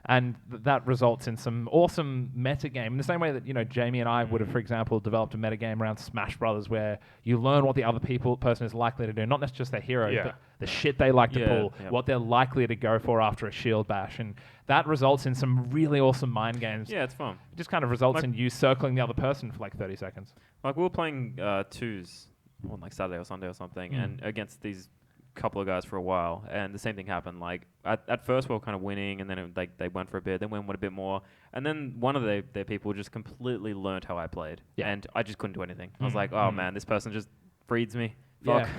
and that results in some awesome meta game. In the same way that Jamie and I would have, for example, developed a meta game around Smash Brothers, where you learn what the other person is likely to do, not necessarily just their hero, Yeah. but the shit they like to pull, yeah. what they're likely to go for after a shield bash, and that results in some really awesome mind games. Yeah, it's fun. It just kind of results Like- in you circling the other person for like 30 seconds. Like we were playing twos on like Saturday or Sunday or something, and against these couple of guys for a while, and the same thing happened. Like at first we were kind of winning, and then they went for a bit, then went a bit more, and then one of their people just completely learned how I played, and I just couldn't do anything. I was like, oh man, this person just reads me. Fuck. Yeah.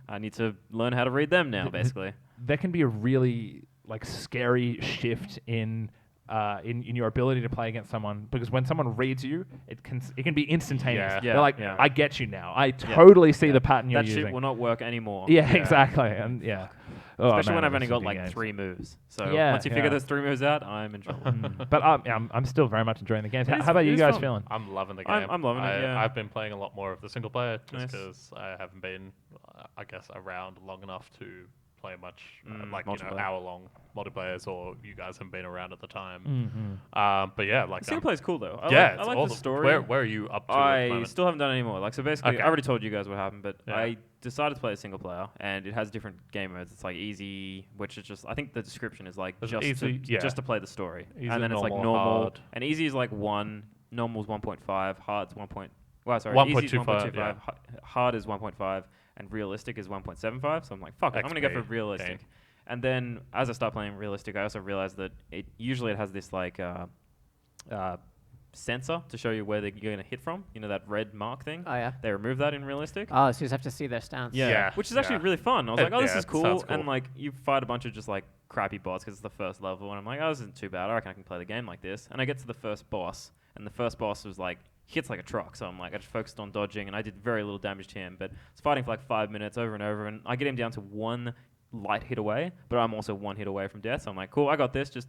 I need to learn how to read them now, basically. There can be a really like scary shift in your ability to play against someone, because when someone reads you, it can be instantaneous. Yeah. Yeah, They're like, yeah. I get you now. I totally see the pattern you're That using. shit will not work anymore. Yeah, exactly. And yeah. Oh, Especially man, when I've only this got is like games. 3 moves. So Yeah, once you figure yeah. those 3 moves out, I'm in trouble. But I'm still very much enjoying the games. It How is- about it you is guys fun. feeling? I'm loving the game. I'm loving it, yeah. I've been playing a lot more of the single player just Nice. because I haven't been, I guess, around long enough to play much multiplayer. hour-long multiplayers, or you guys haven't been around at the time. Mm-hmm. But yeah, like Single player's cool though. yeah, I it's like awesome. the story. Where are you up to at the I moment? still haven't done any more. Like so, basically, Okay. I already told you guys what happened, but Yeah. I decided to play a single player, and it has different game modes. It's like easy, which is just I think the description is like There's just easy, to, yeah. just to play the story, Easy, and then it's like normal, normal, hard. and easy is like 1, normal is 1.5, hard's 1. Well, sorry, 1.25, easy is 1.25, yeah. hard is 1.5, and realistic is 1.75. So I'm like, fuck it, I'm gonna go for XP realistic. game. And then as I start playing realistic, I also realized that it has this like sensor to show you where you're going to hit from. You know, that red mark thing? Oh, yeah. They removed that in realistic. Oh, so you just have to see their stance. Yeah. Which is actually yeah. really fun. I was like, oh, this Yeah, is it cool. sounds And cool. like, you fight a bunch of just like crappy bots because it's the first level. And I'm like, oh, this isn't too bad. I reckon I can play the game like this. And I get to the first boss. And the first boss was like, hits like a truck. So I'm like, I just focused on dodging. And I did very little damage to him. But I was fighting for like 5 minutes over and over. And I get him down to 1 light hit away. But I'm also 1 hit away from death. So I'm like, cool, I got this. Just,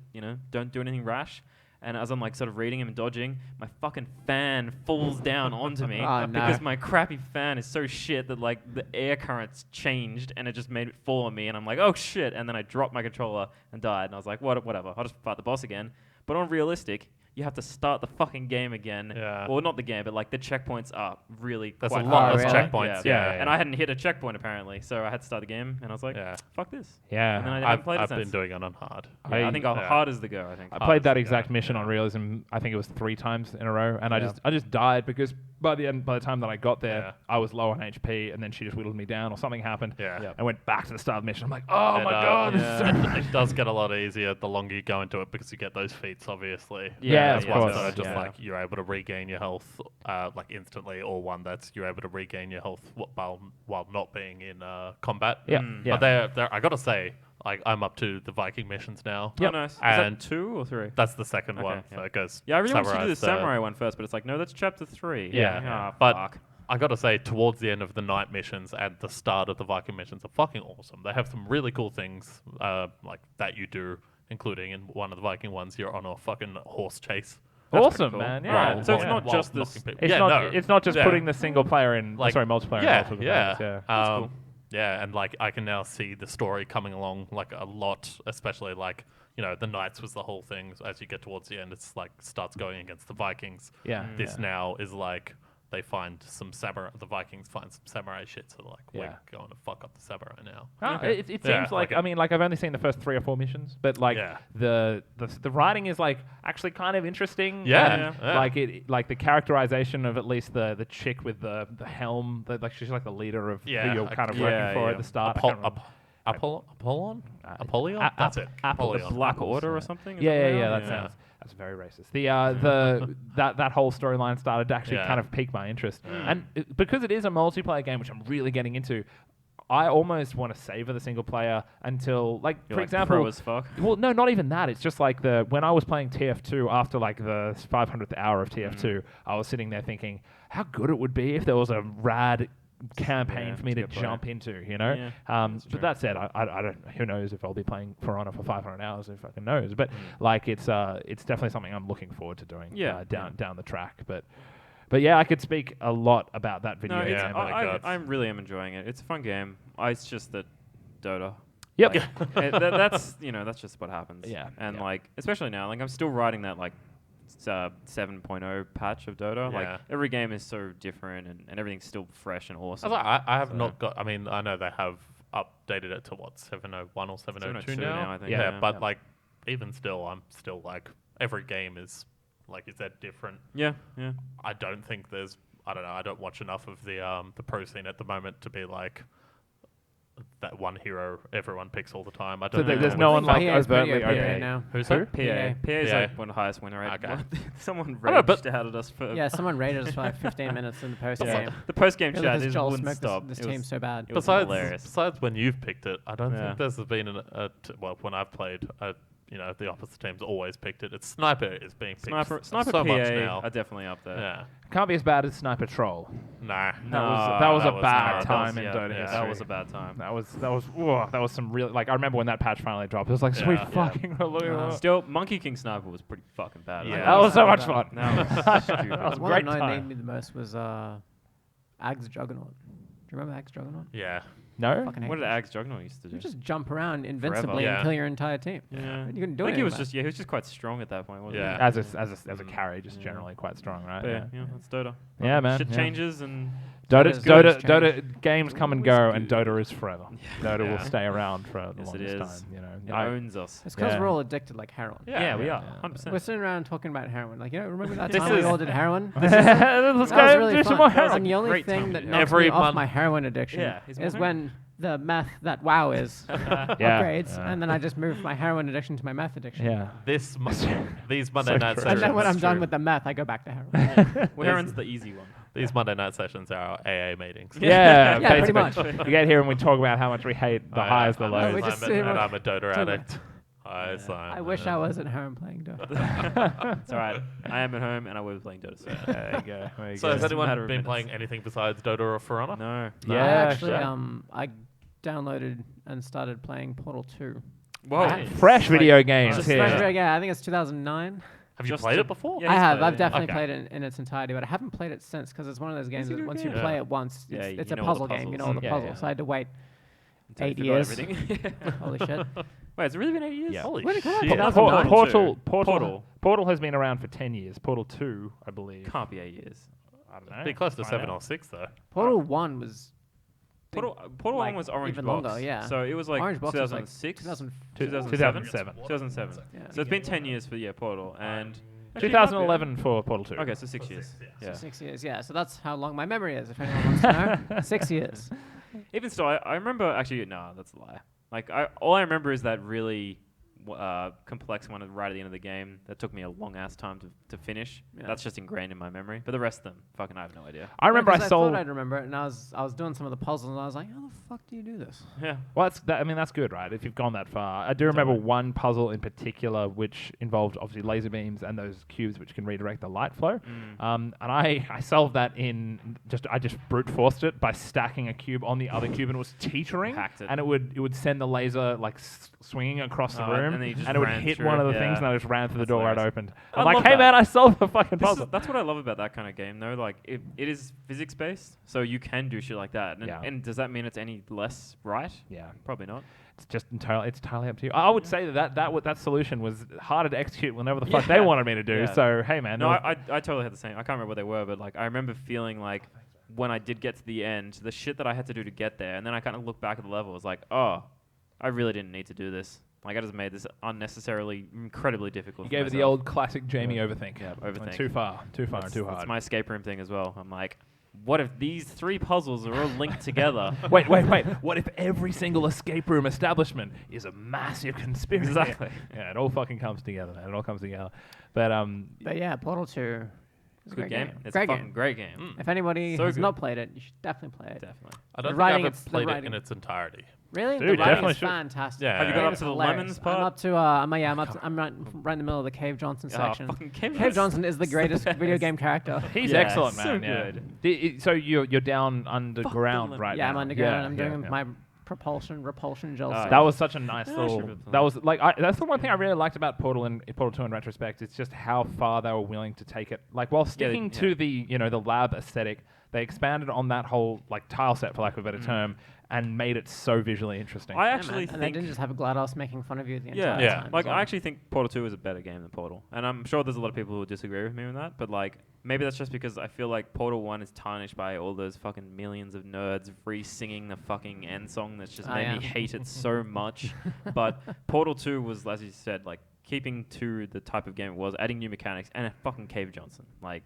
don't do anything rash. And as I'm like sort of reading him and dodging, my fucking fan falls down onto me Oh, no. because my crappy fan is so shit that like the air currents changed and it just made it fall on me. And I'm like, oh shit! And then I dropped my controller and died. And I was like, whatever, I'll just fight the boss again. But on realistic, you have to start the fucking game again. Yeah. Well, not the game, but like the checkpoints are really There's quite a lot of of really? checkpoints. Yeah. Yeah. And I hadn't hit a checkpoint apparently, so I had to start the game. And I was like, Yeah. fuck this. Yeah. And then I haven't played it I've since. been doing it on hard. Yeah, I think yeah. hard is the go. I think. I Hard played is that the exact guy, mission yeah. on realism. I think it was 3 times in a row, and Yeah. I just died because by the time that I got there, Yeah. I was low on HP, and then she just whittled me down, or something happened. Yeah. Yep. I went back to the start of the mission. I'm like, oh And, my god, this is so it does get a lot easier the longer you go into it because you get those feats, obviously. Yeah, There's of ones course. that are just Yeah. like you're able to regain your health like instantly, or one that's you're able to regain your health while not being in combat. Yeah, Mm. yeah. But they're I gotta say, like I'm up to the Viking missions now. Oh, nice. Is And that 2 or 3? That's the second Okay, one. yeah. So it goes. Yeah, I really wanted to do the Samurai's samurai one first, but it's like, no, that's chapter 3. Yeah. Ah, But fuck. I gotta say, towards the end of the night missions and the start of the Viking missions are fucking awesome. They have some really cool things like that you do, including in one of the Viking ones, you're on a fucking horse chase. That's awesome, pretty cool. man. Yeah. Right. So it's yeah. not while just this. knocking people. It's yeah, not. no. It's not just Yeah. putting the single player in. Like, Multiplayer. Yeah, in multiple yeah. players, yeah. cool. Yeah, and like I can now see the story coming along like a lot, especially like the Knights was the whole thing. So as you get towards the end, it's like starts going against the Vikings. Yeah. This now is like they find some samurai. The Vikings find some samurai shit, so like Yeah. we're going to fuck up the samurai now. It Yeah, seems like like I mean, like I've only seen the first 3 or 4 missions, but like Yeah. the writing is like actually kind of interesting. Yeah, and, yeah. like the characterization of at least the chick with the helm, like she's like the leader of Yeah, who you're I- kind of yeah, working for yeah. at the start. I can't remember. Apollon? Apollyon? A- That's it. Apple, Apollyon. Black Apples, Order yeah. or something? Is Yeah, that yeah, what they yeah. are? That sounds that's very racist. The that whole storyline started to actually Yeah. kind of pique my interest, and because it is a multiplayer game, which I'm really getting into. I almost want to savor the single player until, like, You're for like example, pro as fuck. well, no, not even that. It's just like when I was playing TF2 after like the 500th hour of TF2, I was sitting there thinking how good it would be if there was a rad campaign Yeah, for me to to go play. jump into, you know. Yeah, But true. that said, I don't. Who knows if I'll be playing For Honor for 500 hours? Who fucking knows? But like, it's definitely something I'm looking forward to doing. Yeah, down the track, But yeah, I could speak a lot about that video No, game. it's, Yeah, my God. I really am enjoying it. It's a fun game. It's just that Dota. Yep. Like, that's just what happens. Yeah, And yeah. like, especially now, like I'm still riding that like 7.0 patch of Dota. Yeah. Like every game is so different and everything's still fresh and awesome. I have So- not got. I mean, I know they have updated it to what 701 or 702 now, I think. Yeah, Yeah. but Yeah. like, even still, I'm still like every game is like you said different. Yeah, yeah. I don't think there's. I don't know. I don't watch enough of the pro scene at the moment to be like that one hero everyone picks all the time. I So don't. think there's there no would one be- like PA is pretty overtly OP OP. now. Who's Who? that? PA is PA. like one of the highest win rate. Okay. Someone I know, but- raged out at us for Yeah, someone rated us for like 15 minutes in the post game. the post game chat Because is Joel wouldn't smoked stop. this It team was- so bad. it was Besides, hilarious. besides when you've picked it, I don't Yeah. think there's been well, when I've played, the opposite team's always picked it. It's Sniper is being picked Sniper so PA much now. are definitely up there. Yeah, Can't be as bad as Sniper Troll. nah. That was a bad not. time in yeah, Dota yeah, history. that was a bad time. That was some real, like, I remember when that patch finally dropped. It was like, sweet Yeah. fucking hallelujah. Still, Monkey King Sniper was pretty fucking bad. Yeah. That was so much That fun. That was stupid. That was a One great that annoyed time. me the most was Ag's Juggernaut. Do you remember Ag's Juggernaut? Yeah, No? Fucking hate What did it. Ag's Juggernaut used to do? You just jump around invincibly Yeah. and kill your entire team. yeah. You couldn't do I think he anything was about just he was just quite strong at that point, wasn't Yeah. he? As a carry, just Yeah. generally quite strong, right? But yeah, that's Dota. Yeah, man. Shit yeah. changes and Dota's Dota games come and Always go, and good. Dota is forever. Dota will Yeah. stay around for the Yes, it longest is. time. You know, it I- owns us. It's because Yeah. we're all addicted like heroin. Yeah, we yeah, are. yeah. 100%. We're sitting around talking about heroin. Like, remember that This time we is- all did heroin? Let's That was go really do fun. some more And heroin. the only Great thing time that to do knocks Every me off month- my heroin addiction Yeah, is is more when the meth that WoW is Yeah, upgrades, yeah. and then I just move my heroin addiction to my meth addiction. Yeah. these Monday night true. sessions. And then when I'm It's done true. with the meth, I go back to heroin. Well, Heron's the easy one. These Monday night sessions are our AA meetings. Yeah, Yeah, pretty basically. much. We get here and we talk about how much we hate the highs, the I'm- lows. we I'm just a- sit and here- I'm a Dota Totally. addict. Hi, Simon. I wish I was at home playing Dota. It's alright. I am at home and I will be playing Dota soon. There you go. There you So go. has Just a anyone matter of been minutes. playing anything besides Dota or For Honor? No. Yeah, I actually, sure. I downloaded and started playing Portal 2. Whoa. Fresh video games Just here. fresh, yeah, I think it's 2009. Have you Just played to- it before? Yeah, I he's have. played I've it. definitely Okay. played it in its entirety, but I haven't played it since because it's one of those games a that good once game. you play Yeah. it once, Yeah, it's you a know all the puzzle game. You know all puzzles. the Yeah, puzzles. yeah. So I had to wait Until you 8 forgot years. everything. Holy shit. Wait, it's really been 8 years? Yeah. Holy When did it come out? shit. 2009. Portal has been around for 10 years. Portal 2, I believe. Can't be 8 years. I don't know. Be close to Find 7 out. or 6 though. Portal 1 was Portal like 1 was Orange even Box. longer, yeah. So it was like Orange Box was like 2006? 2007. 2007. 2007. Yeah. So it's been 10 years for Portal and 2011 for Portal 2. Okay, so 6 years. So Yeah. 6 years, yeah. So that's how long my memory is, if anyone wants to know. 6 years. Even still, I remember actually. No, that's a lie. Like all I remember is that really complex one right at the end of the game that took me a long ass time to finish. Yeah. That's just ingrained in my memory. But the rest of them, fucking, I have no idea. I remember I sold. thought I'd remember it, and I was doing some of the puzzles, and I was like, how the fuck do you do this? Yeah. Well, that's good, right? If you've gone that far. I do remember one puzzle in particular which involved obviously laser beams and those cubes which can redirect the light flow. And I solved that I just brute forced it by stacking a cube on the other cube, and it was teetering, Hacked it. and it would send the laser like swinging across the room. And then you just and it would ran hit through one it, of the things, yeah. and I just ran through the That's door right hilarious. opened. I I'm like, love hey that. man, I solved the fucking puzzle. That's what I love about that kind of game, though. Like, it is physics based, so you can do shit like that. And, Yeah. and does that mean it's any less right? Yeah. Probably not. It's just entirely up to you. I would say that solution was harder to execute whenever the fuck they wanted me to do. Yeah. So hey man, No, there was- I totally had the same. I can't remember what they were, but like I remember feeling like when I did get to the end, the shit that I had to do to get there, and then I kind of look back at the level, I was like, oh, I really didn't need to do this. Like I just made this unnecessarily incredibly difficult. you for gave it the myself. old classic Jamie overthink. Yeah, Went overthink. too far and too That's hard. my escape room thing as well. I'm like, what if these 3 puzzles are all linked together? Wait. What if every single escape room establishment is a massive conspiracy? Exactly. Yeah, it all fucking comes together, man. It all comes together. But But yeah, Portal 2 is a Good great game. game. It's Great a fucking game. great game. If anybody So has good. not played it, you should definitely play it. Definitely. I The don't think writing, I've it's the played it writing. in its entirety. Really? Dude, the writing definitely is should. fantastic. Yeah, Have you yeah, got yeah. up to the Hilarious. lemons part? I'm right in the middle of the Cave Johnson Oh, section. fucking Cave Johnson is the the greatest video best. game character. he's Yeah, excellent, so man. Yeah. good. So you're down underground limit. right Yeah, now. I'm underground. I'm yeah, doing yeah. my repulsion gel. Oh, suit. That was such a nice Yeah, I little. should've That was like that's the one thing I really liked about Portal and Portal 2 in retrospect. It's just how far they were willing to take it. Like while sticking to the the lab aesthetic, they expanded on that whole like tile set, for lack of a better term, and made it so visually interesting. I Yeah, actually man. And they think. didn't just have GLaDOS making fun of you the Yeah, entire Yeah. time. Like as well. I actually think Portal 2 is a better game than Portal, and I'm sure there's a lot of people who disagree with me on that. But like maybe that's just because I feel like Portal 1 is tarnished by all those fucking millions of nerds re-singing the fucking end song that's just Oh, made yeah. me hate it so much. But Portal 2 was, as you said, like keeping to the type of game it was, adding new mechanics, and a fucking Cave Johnson. Like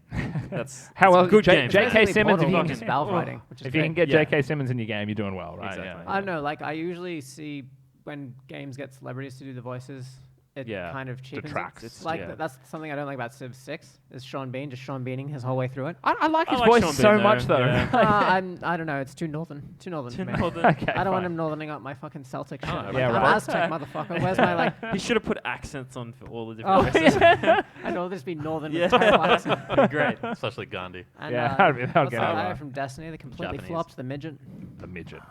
that's How it's a well good J- game. J.K. man. Basically, Simmons, Portal if you fucking can- is valve writing, which is If you can great. get Yeah. J.K. Simmons in your game, you're doing well, right? Exactly. Yeah. I don't know. Like I usually see when games get celebrities to do the voices, it Yeah. kind of cheapens Detracts. it. It's- Like yeah. that's something I don't like about Civ 6 is Sean Bean just Sean Beaning his whole way through it. I like I his like voice Sean so Bean, much though, though. yeah. I don't know. It's too northern for me. Okay, I don't want fine. him northerning up my fucking Celtic shit. Oh, Like, yeah, I'm right. Aztec, motherfucker. Where's my like? He should have put accents on for all the Oh, different races. I know this be northern Yeah. with terrible accent. Great. Especially Gandhi. And, Yeah, that'd be- that'll what's get that over guy it. from Destiny that completely Japanese. flopped? The midget. The midget.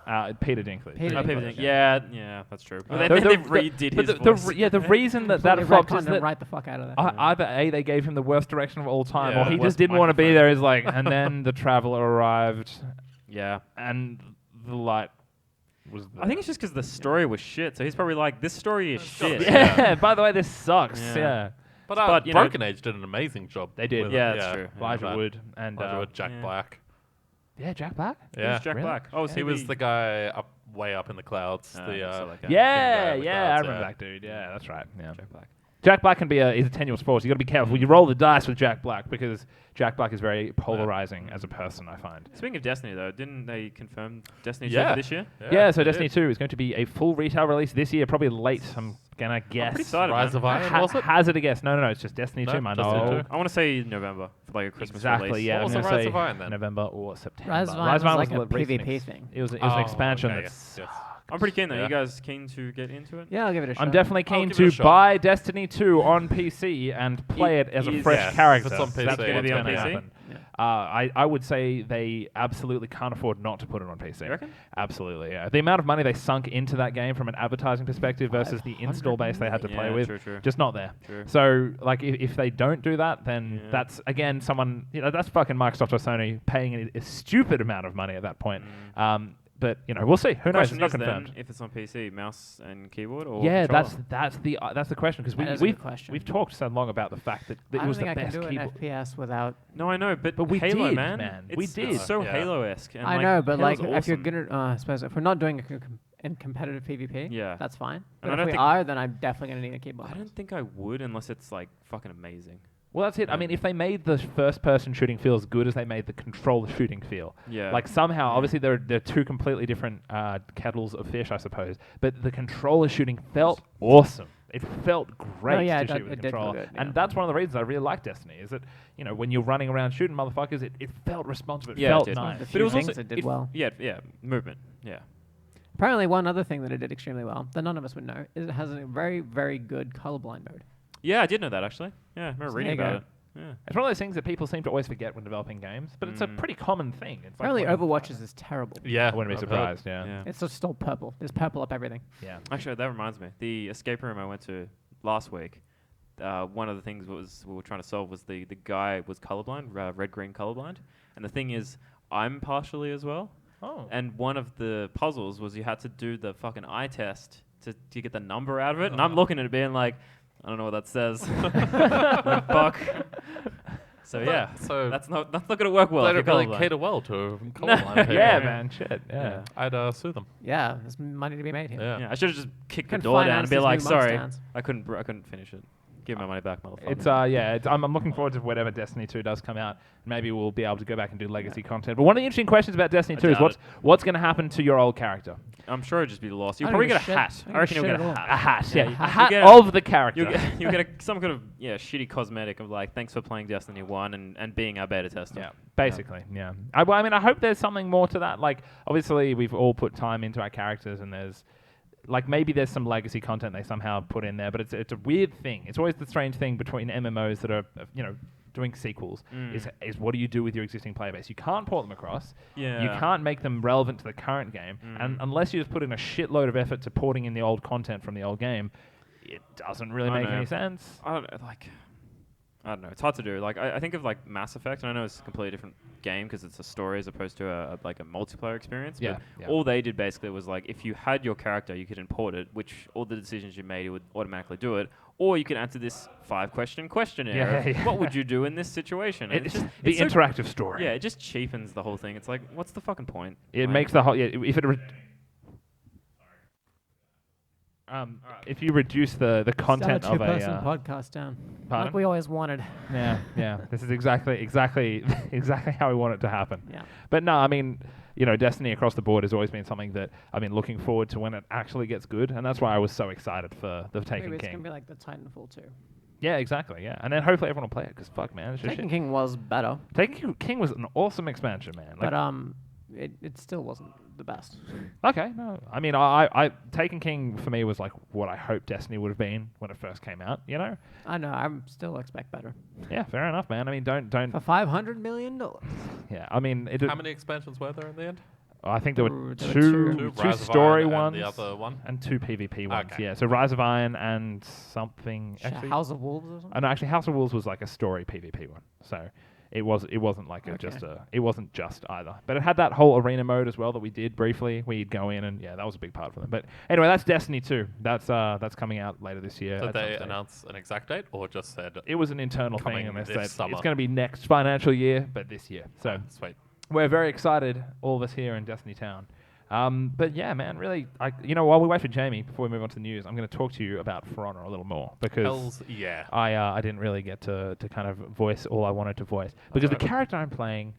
Peter Dinklage. Peter Oh, Dinklage. people think, yeah, that's true. But The- then they the- redid but his the voice. the reason that Completely flopped retconned is him that right the fuck out of there. either A, they gave him the worst direction of all time, Yeah. or he Worst just didn't want to be microphone. there. He's like, and then the traveler arrived, Yeah. and the light was there. I think it's just because the story was shit. So he's probably like, this story is shit. Yeah, by the way, this sucks. Yeah. Yeah. But you know- Broken Age did an amazing job. They did. with Yeah, it. that's true. Elijah that- Wood and Elijah Wood, Jack yeah. Black. yeah, Jack Black. Yeah. Who's Jack Really? Black? Oh, He was the guy way up in the clouds. Ah, the I saw that guy. Yeah, in the yeah, I clouds, remember yeah. that dude. Yeah, that's right. Yeah. Jack Black. Jack Black can be he's a tenuous force. You got to be careful. You roll the dice with Jack Black because Jack Black is very polarizing as a person, I find. Speaking of Destiny, though, didn't they confirm Destiny 2 Yeah. for this year? Yeah, so they Destiny did. 2 is going to be a full retail release this year, probably late. I'm gonna guess. pretty excited, Rise man. of Iron, was it? Hazard a guess. No, it's just Destiny No, 2, man. Destiny Oh, 2. I want to say November for like a Christmas exactly. release. Yeah, What was I'm the gonna Rise say of Iron then? November or September. Rise of Iron was like the a recent PvP thing. It was an Oh, expansion. okay, That's yes. I'm pretty keen though. Yeah. You guys keen to get into it? Yeah, I'll give it a shot. I'm definitely I'll keen give it a to shot. buy Destiny 2 on PC and play it as a is- fresh Yes, character. if it's on PC, That's it's gonna gonna be on PC? happen. Yeah. I would say they absolutely can't afford not to put it on PC. You reckon? Absolutely, yeah. The amount of money they sunk into that game from an advertising perspective versus the install base they had to play Yeah, with, true. just not there. True. So, like, if they don't do that, then Yeah. that's, again, someone, that's fucking Microsoft or Sony paying a stupid amount of money at that point. But, we'll see. Who knows? It's Question not is confirmed. then, if it's on PC, mouse and keyboard or Yeah, controller? that's the question, because That is a we've good question. we've talked so long about the fact that I it don't was think the I can best do an keyboard. FPS without. No, I know, but we Halo, did, man. man. It's, We It's did. so Yeah. Halo-esque. And I like, know, but Halo's like if you're awesome. gonna, suppose if we're not doing in competitive PvP, Yeah. that's fine. And But I if don't we think- are, then I'm definitely gonna need a keyboard. I don't think I would unless it's like fucking amazing. Well, that's it. I mean, if they made the first-person shooting feel as good as they made the controller shooting feel, Yeah. like somehow, obviously, they're two completely different kettles of fish, I suppose. But the controller shooting felt awesome. It felt great yeah, to it shoot with did the feel controller, good, yeah. and that's one of the reasons I really like Destiny. Is that when you're running around shooting motherfuckers, it felt responsive. It Yeah, it felt did. nice. The But few it was things also it did well. Yeah, movement. Yeah. Apparently, one other thing that it did extremely well that none of us would know is it has a very, very good colorblind mode. Yeah, I did know that actually. Yeah, I remember So reading there you about go. it. Yeah. It's one of those things that people seem to always forget when developing games, but it's a pretty common thing. It's like Apparently, one of- Overwatch is terrible. Yeah, I wouldn't be I've heard. surprised. Yeah. It's just all purple. There's purple up everything. Yeah. Actually, that reminds me. The escape room I went to last week, one of the things we were trying to solve was the guy was colorblind, red-green colorblind. And the thing is, I'm partially as well. Oh. And one of the puzzles was you had to do the fucking eye test to get the number out of it. And I'm looking at it being like, I don't know what that says. Fuck. So yeah, So that's not going to work well. they if don't you're really colorblind. cater well to colorblind people. Yeah, man. Shit. Yeah. I'd sue them. Yeah, there's money to be made here. Yeah. Yeah, I should have just kicked the Can door down finance and be these like, new mug sorry, stands. I couldn't finish it. Give my money back, motherfucker. It's I'm looking forward to whatever Destiny 2 does come out. Maybe we'll be able to go back and do legacy content. But one of the interesting questions about Destiny I 2 is doubt what's going to happen to your old character? I'm sure it'd just be lost. You'll I don't probably give get a a hat. shit. I I don't reckon give you'll a get shit a at A hat. hat, yeah. you- A you'll hat get of the character. You'll get some kind of shitty cosmetic of like, thanks for playing Destiny 1 and being our beta tester. Yeah, basically, yeah. I mean, I hope there's something more to that. Like, obviously, we've all put time into our characters, and there's, like, maybe there's some legacy content they somehow put in there, but it's a weird thing. It's always the strange thing between MMOs that are, doing sequels, is what do you do with your existing player base? You can't port them across. Yeah. You can't make them relevant to the current game, and unless you just put in a shitload of effort to porting in the old content from the old game, it doesn't really I make know. any sense. I don't know. It's hard to do. Like, I think of like Mass Effect, and I know it's a completely different game because it's a story as opposed to a multiplayer experience. Yeah, But yeah. all they did basically was like, if you had your character, you could import it, which all the decisions you made, it would automatically do it. Or you can answer this 5-question questionnaire. Yeah, of yeah. What would you do in this situation? And It's just the it's so- interactive story. Yeah, it just cheapens the whole thing. It's like, what's the fucking point? It Like, makes the whole if it. If you reduce the content Start a of two-person a podcast down. pardon? Like we always wanted. yeah, this is exactly how we want it to happen. Yeah. But no, I mean, Destiny across the board has always been something that I've been looking forward to when it actually gets good, and that's why I was so excited for the Taken Maybe it's King. gonna be like the Titanfall 2. Yeah, exactly. Yeah, and then hopefully everyone will play it because fuck, man, it's just Taken shit. King was better, Taken King was an awesome expansion, man. Like, but it still wasn't the best. okay, no, I mean, I Taken King for me was like what I hoped Destiny would have been when it first came out. I know. I still expect better. Yeah, fair enough, man. I mean, don't. For $500 million. Yeah, I mean, How many expansions were there in the end? I think there were There were two Rise of story Iron ones and the other one. and 2 PvP ones. Okay. Yeah, so Rise of Iron and something. Actually, House of Wolves or something. no, actually, House of Wolves was like a story PvP one. So it wasn't like it wasn't just either. But it had that whole arena mode as well that we did briefly. We'd go in and that was a big part for them. But anyway, that's Destiny 2. That's coming out later this year. Did at some they stage. announce an exact date or just said It was an internal thing, coming and they this said summer? it's going to be next financial year, but this year. So sweet? we're very excited, all of us here in Destiny Town. But yeah, man, really, while we wait for Jamie, before we move on to the news, I'm going to talk to you about For Honor a little more because Hells yeah. I didn't really get to kind of voice all I wanted to voice because the character I'm playing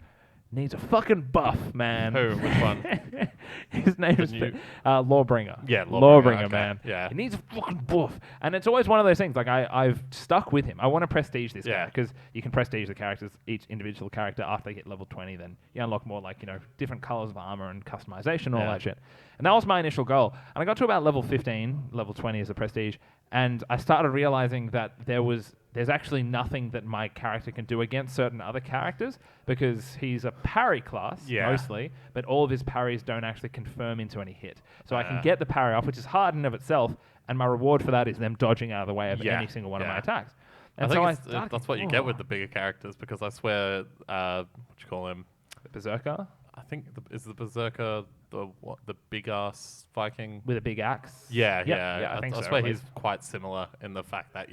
needs a fucking buff, man. Who? Which one? His name is new- Lawbringer. Yeah, Lawbringer, okay, man. yeah. He needs a fucking buff. And it's always one of those things, like I've stuck with him. I want to prestige this guy Yeah. because you can prestige the characters, each individual character after they hit level 20, then you unlock more like, different colors of armor and customization and all Yeah. that shit. And that was my initial goal. And I got to about level 15, level 20 as a prestige, and I started realizing that there's actually nothing that my character can do against certain other characters because he's a parry class mostly, but all of his parries don't actually confirm into any hit. So I can get the parry off, which is hard in and of itself, and my reward for that is them dodging out of the way of any single one of my attacks. I And think so it's- that's what you get with the bigger characters because I swear, what you call him? Berserker I think is the Berserker the big ass Viking? with a big axe. Yeah, Yep, yeah. I think so. swear at he's least. quite similar in the fact that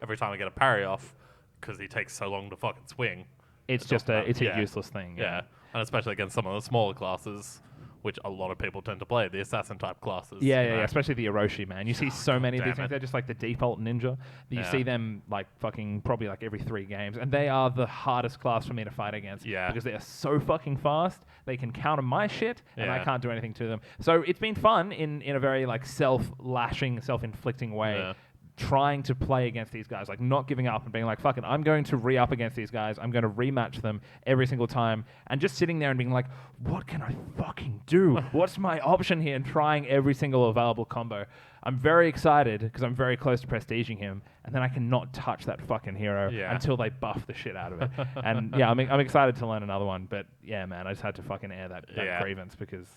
every time I get a parry off, because he takes so long to fucking swing. It's it just doesn't it's matter. a useless thing. Yeah, and especially against some of the smaller classes, which a lot of people tend to play, the assassin type classes. Yeah, you yeah, know. yeah, especially the Orochi, man. You see so many of these damn things. it. They're just like the default ninja. You Yeah. see them like fucking probably like every 3 games, and they are the hardest class for me to fight against. Yeah. Because they are so fucking fast. They can counter my shit, and I Yeah. can't do anything to them. So it's been fun in a very like self-lashing, self-inflicting way. Yeah. Trying to play against these guys, like not giving up and being like, fuck it, I'm going to re-up against these guys. I'm going to rematch them every single time. And just sitting there and being like, what can I fucking do? What's my option here? And trying every single available combo. I'm very excited because I'm very close to prestiging him, and then I cannot touch that fucking hero until they buff the shit out of it. And yeah, I'm excited to learn another one, but yeah, man, I just had to fucking air that grievance because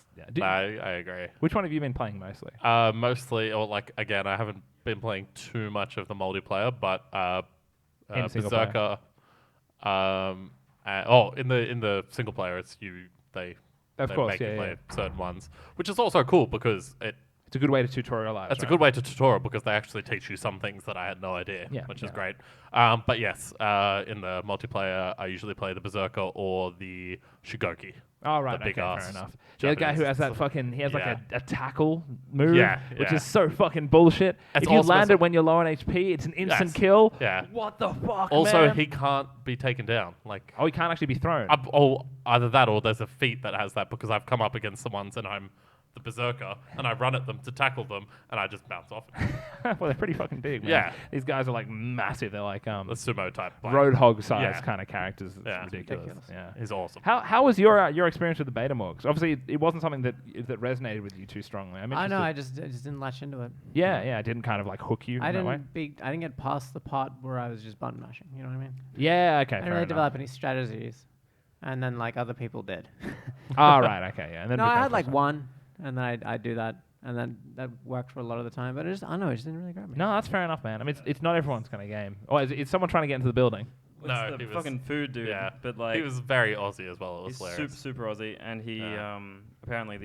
I agree. Which one have you been playing mostly? Mostly, or like again, I haven't been playing too much of the multiplayer, but Berserker. In the single player, it's they of course, make you play certain ones, which is also cool because it's a good way to tutorialize. It's a good way to tutorial because they actually teach you some things that I had no idea, which is great. But yes, in the multiplayer, I usually play the Berserker or the Shigoki. Oh, right, okay, fair enough. The other guy who has that fucking, he has like a tackle move, which is so fucking bullshit. If you land it when you're low on HP, it's an instant kill. Yeah. What the fuck, Also, man? he can't be taken down. Like, he can't actually be thrown. Either that or there's a feat that has that because I've come up against the ones and I'm the Berserker and I run at them to tackle them and I just bounce off. Well, they're pretty fucking big, man. Yeah. These guys are like massive. They're like the sumo type. Roadhog size kind of characters. It's ridiculous. Yeah. He's awesome. How was your experience with the beta morgs? Obviously, it wasn't something that resonated with you too strongly. I know, I just didn't latch into it. Yeah, it didn't kind of like hook you. I didn't get past the part where I was just button mashing. You know what I mean? Yeah, okay. I didn't really develop any strategies, and then like other people did. Right, okay, yeah. And then I had like one. And then I do that, and then that worked for a lot of the time. But I don't know, it just didn't really grab me. No, that's fair enough, man. I mean, it's not everyone's kind of game. Oh, is someone trying to get into the building? No, it's the fucking food dude. Yeah, but like he was very Aussie as well. It was he's hilarious. super Aussie, and he apparently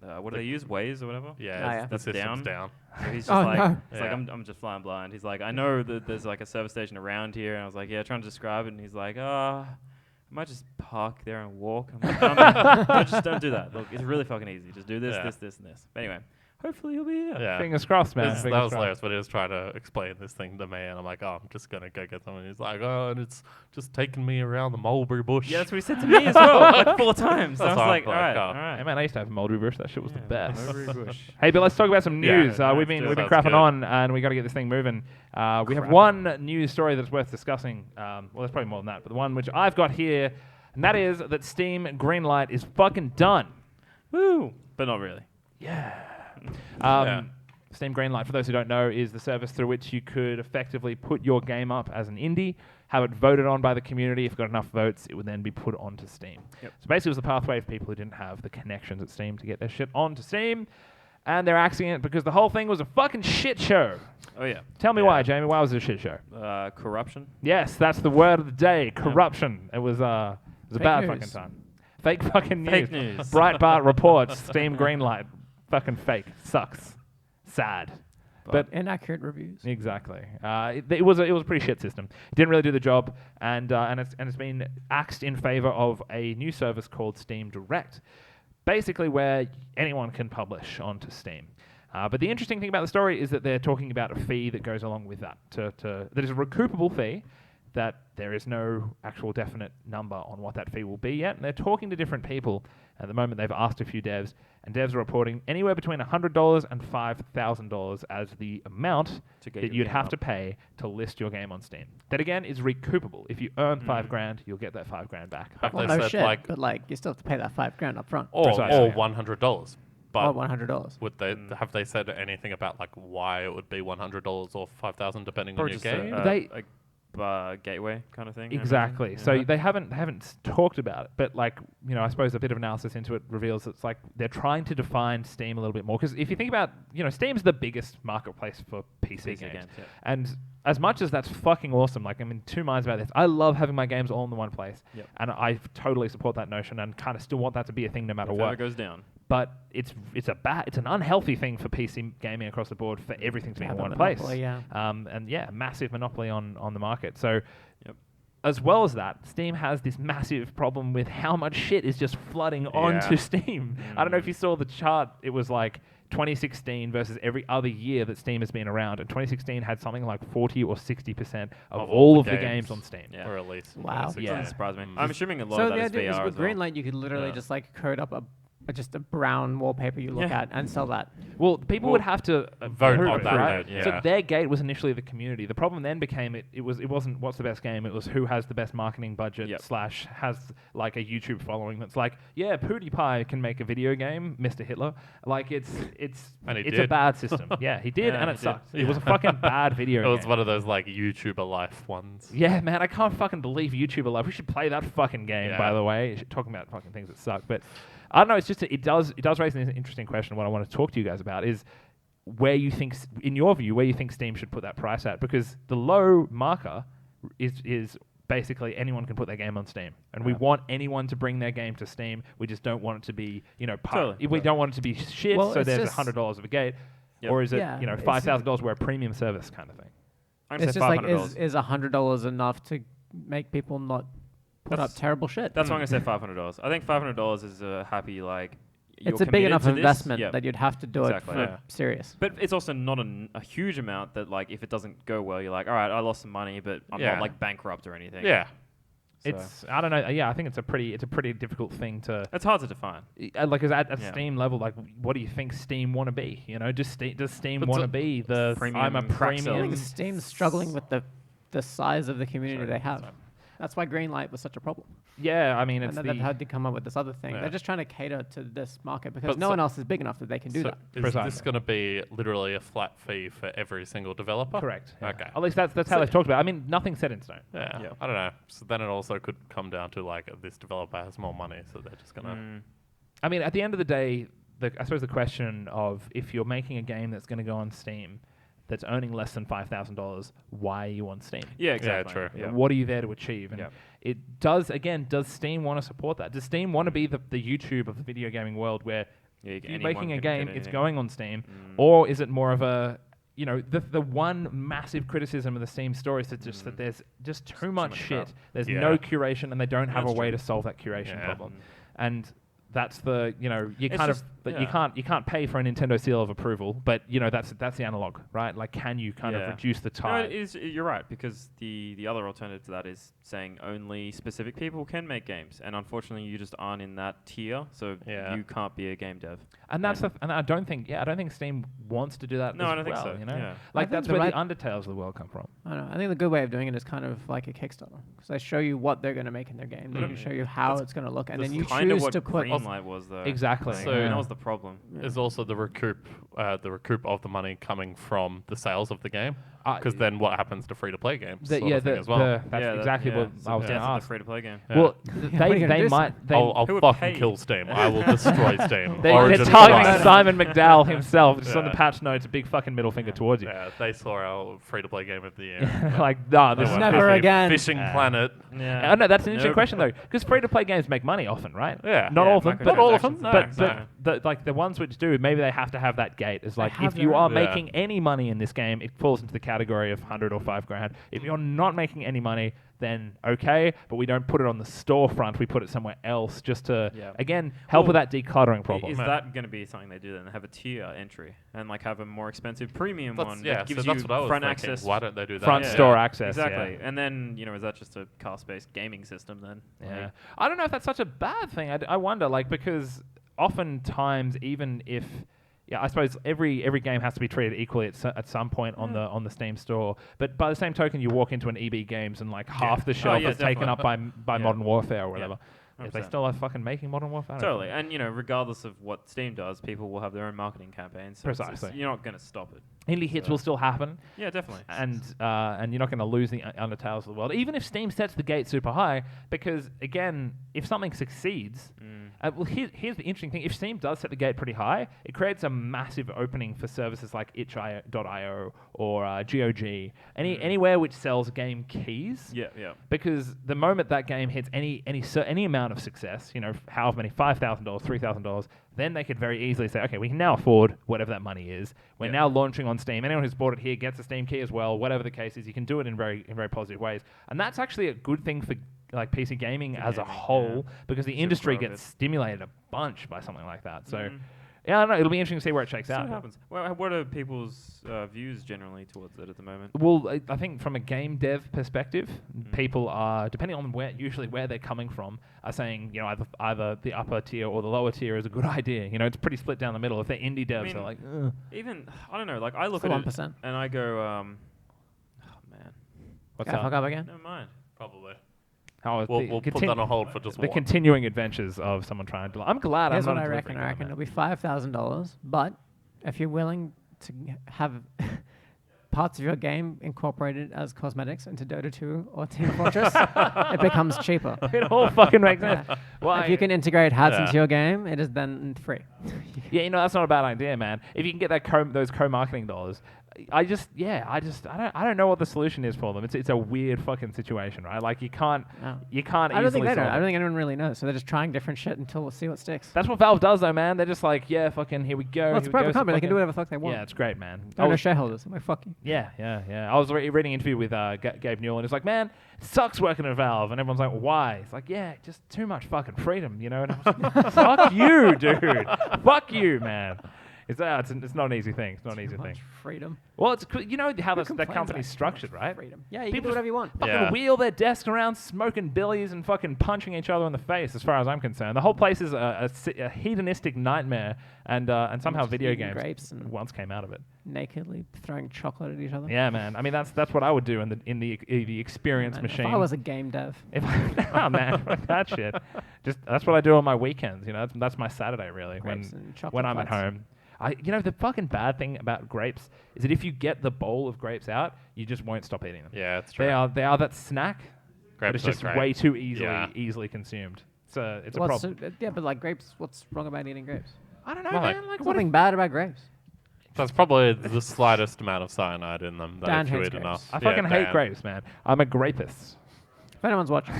the what do they use? Waze or whatever. Yeah, that's down. So he's just like I'm just flying blind. He's like, I know that there's like a service station around here, and I was like, yeah, trying to describe it, and he's like, I might just park there and walk. I'm like, no, just don't do that. Look, it's really fucking easy. Just do this, this, and this. But anyway, hopefully he'll be here. Yeah. Fingers crossed, man. That was hilarious, but he was trying to explain this thing to me, and I'm like, I'm just going to go get someone. He's like, and it's just taking me around the mulberry bush. Yeah, that's what he said to me as well, like 4 times. So I was like, all right. Hey, man, I used to have a mulberry bush. That shit was the best. Mulberry bush. Hey, but let's talk about some news. We've been crapping on, and we got to get this thing moving. We have one news story that's worth discussing. Well, there's probably more than that, but the one which I've got here, and that is that Steam Greenlight is fucking done. Woo! But not really. Yeah. Steam Greenlight, for those who don't know, is the service through which you could effectively put your game up as an indie, have it voted on by the community. If it got enough votes, it would then be put onto Steam. Yep. So basically it was the pathway for people who didn't have the connections at Steam to get their shit onto Steam. And they're axing it because the whole thing was a fucking shit show. Oh, yeah. Tell me why, Jamie. Why was it a shit show? Corruption. Yes, that's the word of the day. Corruption. It was a bad fucking time. Fake fucking news. Fake news. Breitbart reports Steam Greenlight. Fucking fake. Sucks. Sad. But inaccurate reviews. Exactly. It was a pretty shit system. It didn't really do the job, and it's been axed in favor of a new service called Steam Direct, basically where anyone can publish onto Steam. But the interesting thing about the story is that they're talking about a fee that goes along with that. That is a recoupable fee. That there is no actual definite number on what that fee will be yet. And they're talking to different people. At the moment, they've asked a few devs, and devs are reporting anywhere between $100 and $5,000 as the amount that you'd have to pay to list your game on Steam. That again is recoupable. If you earn $5,000, you'll get that $5,000 back. Well, no shit, but you still have to pay that $5,000 up front. Or $100. But $100. Would they have they said anything about why it would be $100 or $5,000 depending on your game? Gateway kind of thing. Exactly. So they haven't talked about it, but I suppose a bit of analysis into it reveals it's like they're trying to define Steam a little bit more, because if you think about, Steam's the biggest marketplace for PC games. And as much as that's fucking awesome, I'm in two minds about this. I love having my games all in the one place, and I totally support that notion and kind of still want that to be a thing no matter what. It goes down. But it's an unhealthy thing for PC gaming across the board for everything to be in one place. A massive monopoly on the market. So, as well as that, Steam has this massive problem with how much shit is just flooding onto Steam. I don't know if you saw the chart. It was 2016 versus every other year that Steam has been around, and 2016 had something like 40 or 60% of all of the games on Steam. Or at least. Wow. Doesn't surprise me. I'm assuming a lot so of that is VR with as well. Greenlight, you could literally just code up a just a brown wallpaper you look Yeah. at and sell that. Well, people would have to vote approve on it, that right? vote, yeah. So their gate was initially the community. The problem then became it wasn't what's the best game. It was who has the best marketing budget Yep. / has like a YouTube following that's like, yeah, PewDiePie can make a video game, Mr. Hitler. Like it's And he it's a did. bad system. Yeah, he did, Yeah, and he it did. sucked. It was a fucking bad video It was game. one of those like YouTuber life ones. Yeah, man, I can't fucking believe YouTuber Live. We should play that fucking game, by Yeah. the way. Talking about fucking things that suck, but I don't know. It's just it does raise an interesting question. What I want to talk to you guys about is where you think, in your view, where you think Steam should put that price at, because the low marker is basically anyone can put their game on Steam, and we want anyone to bring their game to Steam. We just don't want it to be Totally. we don't want it to be shit. Well, So it's there's just- $100 of a gate, Yep. or is it Yeah, it's- $5,000 where a premium service kind of thing? I'm It's say just like, $500. is $100 enough to make people not put up That's- terrible shit? That's why I'm gonna say $500. I think $500 is a happy you're It's a big committed enough to this. investment Yep. that you'd have to do Exactly. it for Yeah. serious. But it's also not a huge amount that like if it doesn't go well, you're like, all right, I lost some money, but I'm Yeah. not like bankrupt or anything. Yeah. So It's I don't know. Yeah, I think it's a pretty difficult thing to it's hard to define. like at Yeah. Steam level. Like, what do you think Steam want to be? Does Steam But want to so- be the Premium I'm a crack I premium? selling. think Steam's struggling with the size of the community Sorry. they have. That's why Greenlight was such a problem. Yeah, I mean it's And then the they've had to come up with this other thing. Yeah. They're just trying to cater to this market because But no so- one else is big enough that they can do So that. is Precisely. this going to be literally a flat fee for every single developer? correct. Yeah. Okay. At least that's how So- they've talked about it. I mean, nothing's set in stone. Yeah. Yeah. I don't know. So then it also could come down to like this developer has more money, so they're just gonna. I mean, at the end of the day, I suppose the question of if you're making a game that's going to go on Steam that's earning less than $5,000, why are you on Steam? Yeah, exactly. true. Yeah. What are you there to achieve? And Yeah. it does Steam want to support that? Does Steam want to be the YouTube of the video gaming world where Yeah, if you're anyone making a can game, get it's anything. going on Steam? Or is it more of a, the one massive criticism of the Steam store is that there's just too much much shit. crap. There's Yeah. no curation and they don't have That's a way true. to solve that curation Yeah. problem. And that's the you It's kind of just- but yeah. you can't pay for a Nintendo seal of approval, but that's the analog, right? Like, can you kind of Yeah. reduce the No, tide? you're right, because the other alternative to that is saying only specific people can make games, and unfortunately you just aren't in that tier, so Yeah. you can't be a game dev. And that's and I don't think Steam wants to do that. No, as I don't think well, so, You know, yeah. I like think that's the where right- the Undertales of the world come from. I don't know. I think the good way of doing it is kind of like a Kickstarter because they show you what they're going to make in their game. They can show you how That's- it's going to look, and That's then you kind of choose what to put. Greenlight was, though. Exactly. So- And that was the problem. Is also the recoup of the money coming from the sales of the game? Because Uh, then what happens to free to play games? The, sort yeah, of thing the, as well. that's Yeah, exactly what it's I was the going death to of ask. the free-to-play game. Yeah. Well, what are you gonna they do, might. I'll Who would fucking pay kill you? Steam. I will destroy Steam. They're Origin targeting Plus. Simon McDowell himself, just on the Yeah. patch notes, a big fucking middle finger towards you. Yeah, they saw our free-to-play game of the year. Like, nah, They this went, Never "Okay, again." Fishing Planet. Yeah. I know that's an interesting Nope. question though, because free-to-play games make money often, right? Yeah. Not Yeah, all of them, but Not all of them, microtransactions. no. but like the ones which do, maybe they have to have that gate. It's like have if you their are own. Yeah. making any money in this game, it falls into the category of 100 or $5,000. If you're not making any money, then okay, but we don't put it on the storefront. We put it somewhere else just to Yeah. again help Well, with that decluttering problem. Is that going to be something they do then? Have a tier entry and like have a more expensive premium one Yeah, that gives so that's you what I was front thinking. access? Why don't they do that? Front Yeah. store access, Exactly. yeah. And then, is that just a cast-based gaming system then? Yeah, Like, I don't know if that's such a bad thing. I wonder, like, because oftentimes, even if, I suppose every game has to be treated equally at some point on the Steam store. But by the same token, you walk into an EB Games and like half the shelf yeah, is taken up by Yeah. Modern Warfare or whatever. If they 100%. still are fucking making Modern Warfare, I don't Totally. know. And, regardless of what Steam does, people will have their own marketing campaigns. So Precisely. you're not going to stop it. Indie hits will still happen. Yeah, definitely. And you're not going to lose the Undertales of the world, even if Steam sets the gate super high. Because again, if something succeeds, well, here's the interesting thing: if Steam does set the gate pretty high, it creates a massive opening for services like itch.io or GOG, anywhere which sells game keys. Yeah, yeah. Because the moment that game hits any amount of success, however many, $5,000, $3,000, then they could very easily say, okay, we can now afford whatever that money is. We're now launching on Steam. Anyone who's bought it here gets a Steam key as well. Whatever the case is, you can do it in very positive ways, and that's actually a good thing for like PC gaming as a gaming, whole, yeah. because the Super industry profit. gets stimulated a bunch by something like that. So. Yeah, I don't know. It'll be interesting to see where it shakes See what out. happens. Well, what are people's views generally towards it at the moment? Well, I think from a game dev perspective, Mm. people are, depending on usually where they're coming from, are saying, either the upper tier or the lower tier is a good idea. It's pretty split down the middle. If they're indie devs, mean, they're like, ugh. Even, I don't know, like I look It's at the it 1%. and I go, oh man, What's Fuck up? up again. never mind. Probably. Oh, We'll put that on hold for just the one. continuing adventures of someone trying to. I'm glad Here's I'm what not I reckon. delivering I reckon that, it'll be $5,000, but if you're willing to have parts of your game incorporated as cosmetics into Dota 2 or Team Fortress, it becomes cheaper. man. It all fucking makes sense. Yeah. Why? If you can integrate hats Yeah. into your game, it is then free. Yeah, that's not a bad idea, man. If you can get those co-marketing dollars, I don't know what the solution is for them. It's a weird fucking situation, right? Like you can't No. easily I don't think they know. solve I don't it. think anyone really knows. So they're just trying different shit until we'll see what sticks. That's what Valve does, though, man. They're just like, yeah, fucking here we go. Well, it's a here we go, private so company. They can do fucking- whatever the fuck they want. Yeah, it's great, man. There are no shareholders. I'm like, fuck you. Yeah. I was reading an interview with Gabe Newell, and it's like, man, it sucks working at Valve. And everyone's like, why? It's like, yeah, just too much fucking freedom, And I was like, fuck you, dude. Fuck you, man. It's not an easy thing. It's not an easy Too thing. much freedom. Well, it's how Who that complains company's about structured, too much right? Freedom. Yeah, you can People do whatever you want. Fucking Yeah. wheel their desk around, smoking billies and fucking punching each other in the face. As far as I'm concerned, the whole place is a hedonistic nightmare, and somehow Just video eating games grapes and once came out of it. nakedly throwing chocolate at each other. Yeah, man. I mean, that's what I would do in the experience Man, machine. If I was a game dev, If oh man, fuck that shit. Just that's what I do on my weekends. That's my Saturday really grapes and when chocolate I'm at bites. home. The fucking bad thing about grapes is that if you get the bowl of grapes out, you just won't stop eating them. Yeah, it's true. They are that snack, but Grapes it's are just great. way too Yeah. easily consumed. It's a What's problem. yeah, but like grapes, what's wrong about eating grapes? I don't know, Well, man. like- Like, There's what nothing bad about grapes. There's probably the slightest amount of cyanide in them that Dan if you hates eat grapes. enough. I fucking hate Dan. grapes, man. I'm a grapist. If anyone's watching,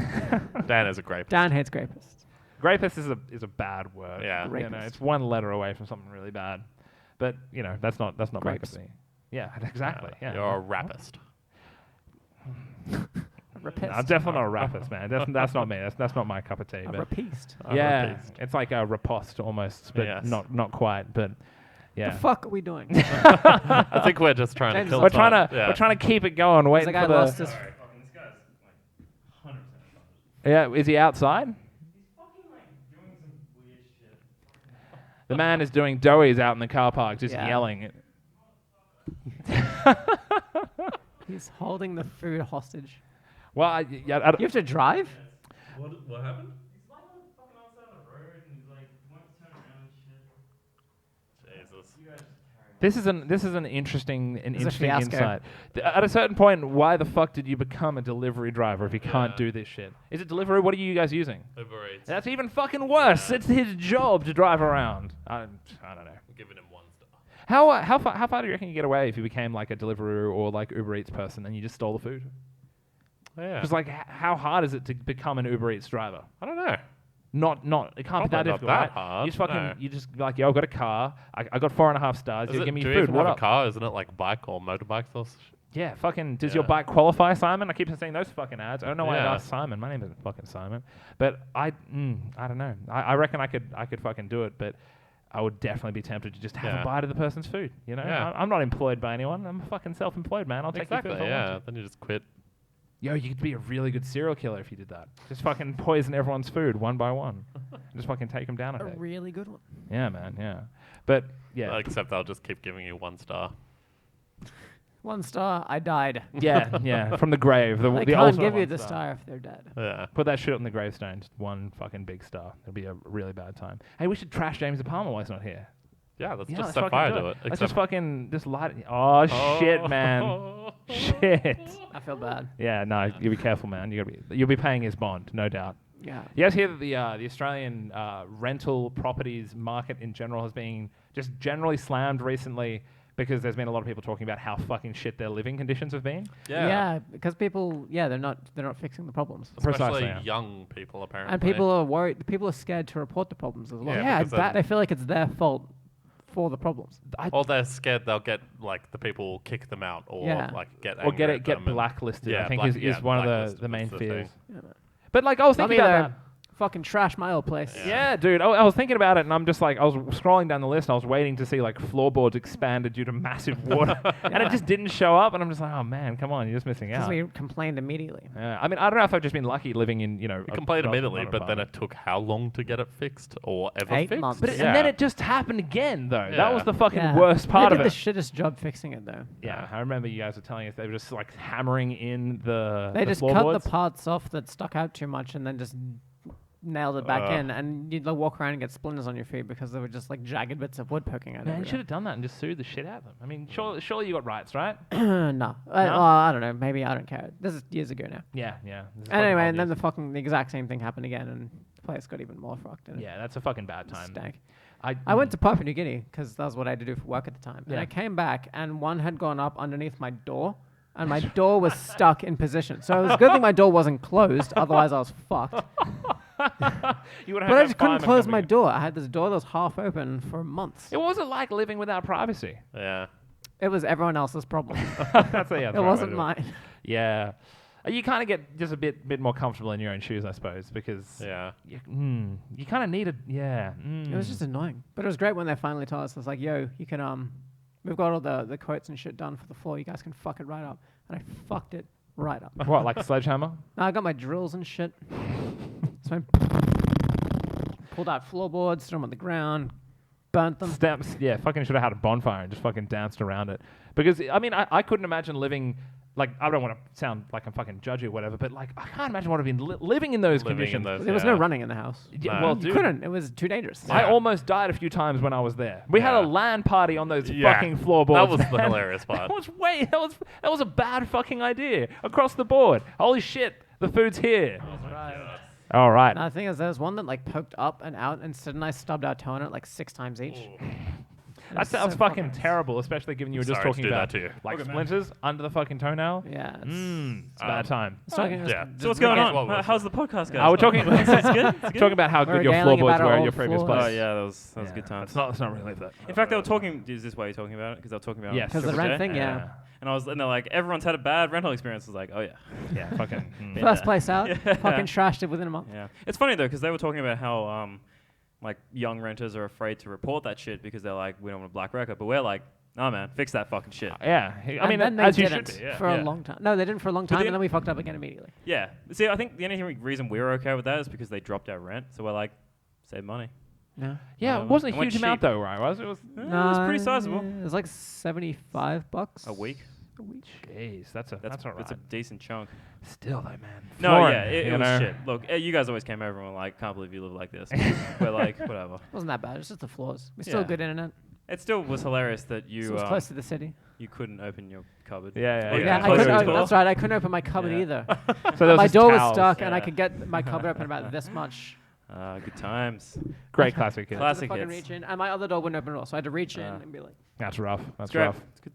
Dan is a grape. Dan hates grapists. Grapist is a bad word. Yeah. Rapist. It's one letter away from something really bad. But that's not my Grapes. cup of tea. Yeah, exactly. Yeah. You're a rapist. A rapist. No, I'm definitely not a rapist, man. That's not me. That's not my cup of tea. A But rapiste. A yeah, rapist. it's like a riposte almost, but Yes. not quite. But yeah, The fuck are we doing? I think we're just trying James, to kill we're time. trying to keep it going. There's Waiting a guy for the. lost his. Yeah, is he outside? The man is doing doughies out in the car park, just Yeah. yelling. He's holding the food hostage. Well, I You have to drive? What happened? Jesus. This is an interesting a interesting fiasco. insight. At a certain point, why the fuck did you become a delivery driver if you can't Yeah. do this shit? Is it delivery? What are you guys using? Uber Eats. That's even fucking worse. Yeah. It's his job to drive around. I don't know. I'm giving him 1 star. How far do you reckon you get away if you became like a Deliveroo or like Uber Eats person and you just stole the food? Yeah. Because like how hard is it to become an Uber Eats driver? I don't know. Not it can't be that Probably not difficult. that Right? hard, You just fucking no. you just be like, yo, I've got a car. I got 4.5 stars. You give me do you food. even What have up? a car? Isn't it like bike or motorbikes or Yeah, fucking. Does your Yeah. bike qualify, Simon? I keep seeing those fucking ads. I don't know why I Yeah. asked Simon. My name isn't fucking Simon. But I don't know. I reckon I could fucking do it, but I would definitely be tempted to just have Yeah. a bite of the person's food. Yeah. I'm not employed by anyone. I'm fucking self-employed, man. I'll take your Exactly, food if I want yeah. to. Then you just quit. Yo, you could be a really good serial killer if you did that. Just fucking poison everyone's food one by one. Just fucking take them down a A bit. really good one. Yeah, man. Yeah. But yeah. Except they'll just keep giving you 1 star. 1 star, I died. yeah. From the grave. They the can't ultimate give you one the star if they're dead. Yeah. Put that shit on the gravestone. Just 1 fucking big star. It'll be a really bad time. Hey, we should trash James De Palma while he's not here. Yeah, let's Yeah, just let's set fucking fire do to it. Let's just fucking light it. Oh, shit, man. Shit. I feel bad. Yeah, no, you be careful, man. You'll be paying his bond, no doubt. Yeah. You guys hear that the Australian rental properties market in general has been just generally slammed recently because there's been a lot of people talking about how fucking shit their living conditions have been. Yeah, because people, they're not fixing the problems. Precisely, Especially yeah. young people, apparently. And people are worried. People are scared to report the problems as well. Yeah, Yeah, because then- they feel like it's their fault for the problems. Or they're scared they'll get, like, the people will kick them out or, Yeah. like, get Or angry get at them and- blacklisted, Yeah, I think black- is yeah, one of blacklisted the main is the fears. thing. But like I was Some thinking about either that. fucking trash my old place. Yeah, dude. I was thinking about it, and I'm just like, I was scrolling down the list, and I was waiting to see like floorboards expanded due to massive water, and it just didn't show up. And I'm just like, oh man, come on, you're just missing Because out. we complained immediately. Yeah, I mean, I don't know if I've just been lucky living in, You complained immediately, not but then apartment. it took how long to get it fixed or ever 8 fixed? months. But and then it just happened again, though. That Yeah. was the fucking Yeah. worst part they of did it. the shittest job fixing it though. Yeah, I remember you guys were telling us they were just like hammering in the They just cut floorboards. the parts off that stuck out too much and then just nailed it back in, and you'd like walk around and get splinters on your feet because they were just like jagged bits of wood poking out. Man, you everywhere. should have done that and just sued the shit out of them. I mean, surely you got rights, right? No, I don't know. Maybe I don't care. This is years ago now. Yeah. This is And anyway, fucking and then obvious. the exact same thing happened again, and the place got even more fucked. And Yeah, that's a fucking bad it time. stank. I I went to Papua New Guinea because that was what I had to do for work at the time. And Yeah. I came back, and one had gone up underneath my door, and my door was stuck in position. So it was a good thing my door wasn't closed, otherwise I was fucked. You would have But I to just couldn't fireman close come my in. door. I had this door that was half open for months. It wasn't like living without privacy. Yeah. It was everyone else's problem. That's It wasn't mine. Yeah. You kind of get just a bit more comfortable in your own shoes, I suppose, because Yeah. you kind of need it. Yeah. It was just annoying. But it was great when they finally told us, it was like, yo, you can, we've got all the quotes and shit done for the floor. You guys can fuck it right up. And I fucked it right up. What, like a sledgehammer? Now I got my drills and shit. So I pulled out floorboards, threw them on the ground, burnt them. Stamps, yeah, fucking should have had a bonfire and just fucking danced around it. Because, I mean, I couldn't imagine living, like, I don't want to sound like I'm fucking judgy or whatever, but, like, I can't imagine what I've been living in those Living in conditions. those, There was no running in the house. Yeah, No. well, You dude, couldn't. It was too dangerous. I Yeah. almost died a few times when I was there. We had a Yeah. LAN party on those Yeah. fucking floorboards. That was the man. hilarious part. That was a bad fucking idea across the board. Holy shit, the food's here. All right. Now the thing is, there was one that like poked up and out, and Sid and I stubbed our toe on it like 6 times each. That sounds fucking terrible, especially given you were just Sorry to talking do about that to you. like splinters under the fucking toenail. Yeah. It's a bad time. It's talking- yeah. So what's going What on? was How's the podcast going? Oh, we're talking It's good? It's good? talking about how We're good your regaling floorboards about our were at old your previous floors. place. Oh yeah, that was good times. Let's not really that. In fact, they were talking. Is this why you're talking about it? Because they were talking about Yes. Because the Triple rent J. thing, yeah. And they're like, everyone's had a bad rental experience. I was like, oh yeah, Yeah, fucking. Been First there. place out, Yeah. fucking trashed it within a month. yeah. It's funny though, because they were talking about how like young renters are afraid to report that shit because they're like, we don't want a black record. But we're like, no man, fix that fucking shit. Yeah, I And mean, then they as you didn't should be. Yeah. for a long time. No, they didn't for a long time, the- and then we fucked up again immediately. Yeah. See, I think the only reason we're okay with that is because they dropped our rent. So we're like, save money. No. Yeah, it wasn't It a went huge amount cheap. though, right? Was it? Was It was pretty sizable. It was like $75 A week. a week. Jeez, that's all right. That's a decent chunk. Still though, man. No, Foreign, yeah, it you was know? shit. Look, you guys always came over and were like, can't believe you live like this. We're like, whatever. It wasn't that bad. It was just the floors. We still Yeah. good internet. It still was hilarious that So it you was close to the city. you couldn't open your cupboard. Yeah, Or yeah, you Yeah, could I close couldn't. your Open, door. that's right. I couldn't open my cupboard Yeah. So either. there was My just door was towels. stuck, and I Yeah. could get my cupboard open about this much. Good times. Great classic. Yeah. Classic fucking hits. reach in, and my other door wouldn't open at all. So I had to reach in and be like, That's rough. That's It's great. rough. It's good.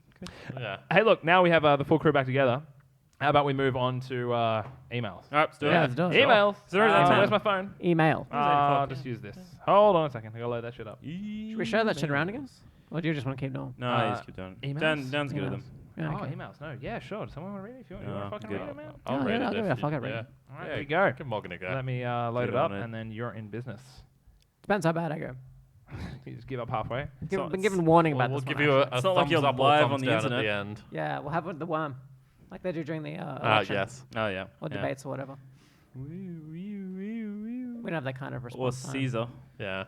Yeah. Hey, look, now we have the full crew back together. How about we move on to emails? All right, let's do Yeah, it. let's do it. Emails. Is there anything Where's to- my phone? email. I'll just use this. Hold on a second. I gotta load that shit up. Should we share that shit around again? Or do you just want to keep going? No, you just keep doing it. emails? Dan's good at them. Yeah, Oh, okay. emails. No, yeah, sure. Does someone want to read it? If you want, you No, want to fucking good. read it, man? I'll Yeah, read I'll it. go, if yeah, you- fuck it, read yeah. it. All right, Yeah, there you go. Give Morgan a go. Let me load Get it up, on it. and then you're in business. Depends how bad I go. You just give up halfway. Been given warning Well, about we'll this give one, you a actually. It's not like thumbs you're up or live thumbs on the down at internet. the end. Yeah, we'll have the worm, like they do during the Ah, election yes. Oh yeah. or yeah. debates or whatever. We don't have that kind of Or response time. Caesar. Yeah.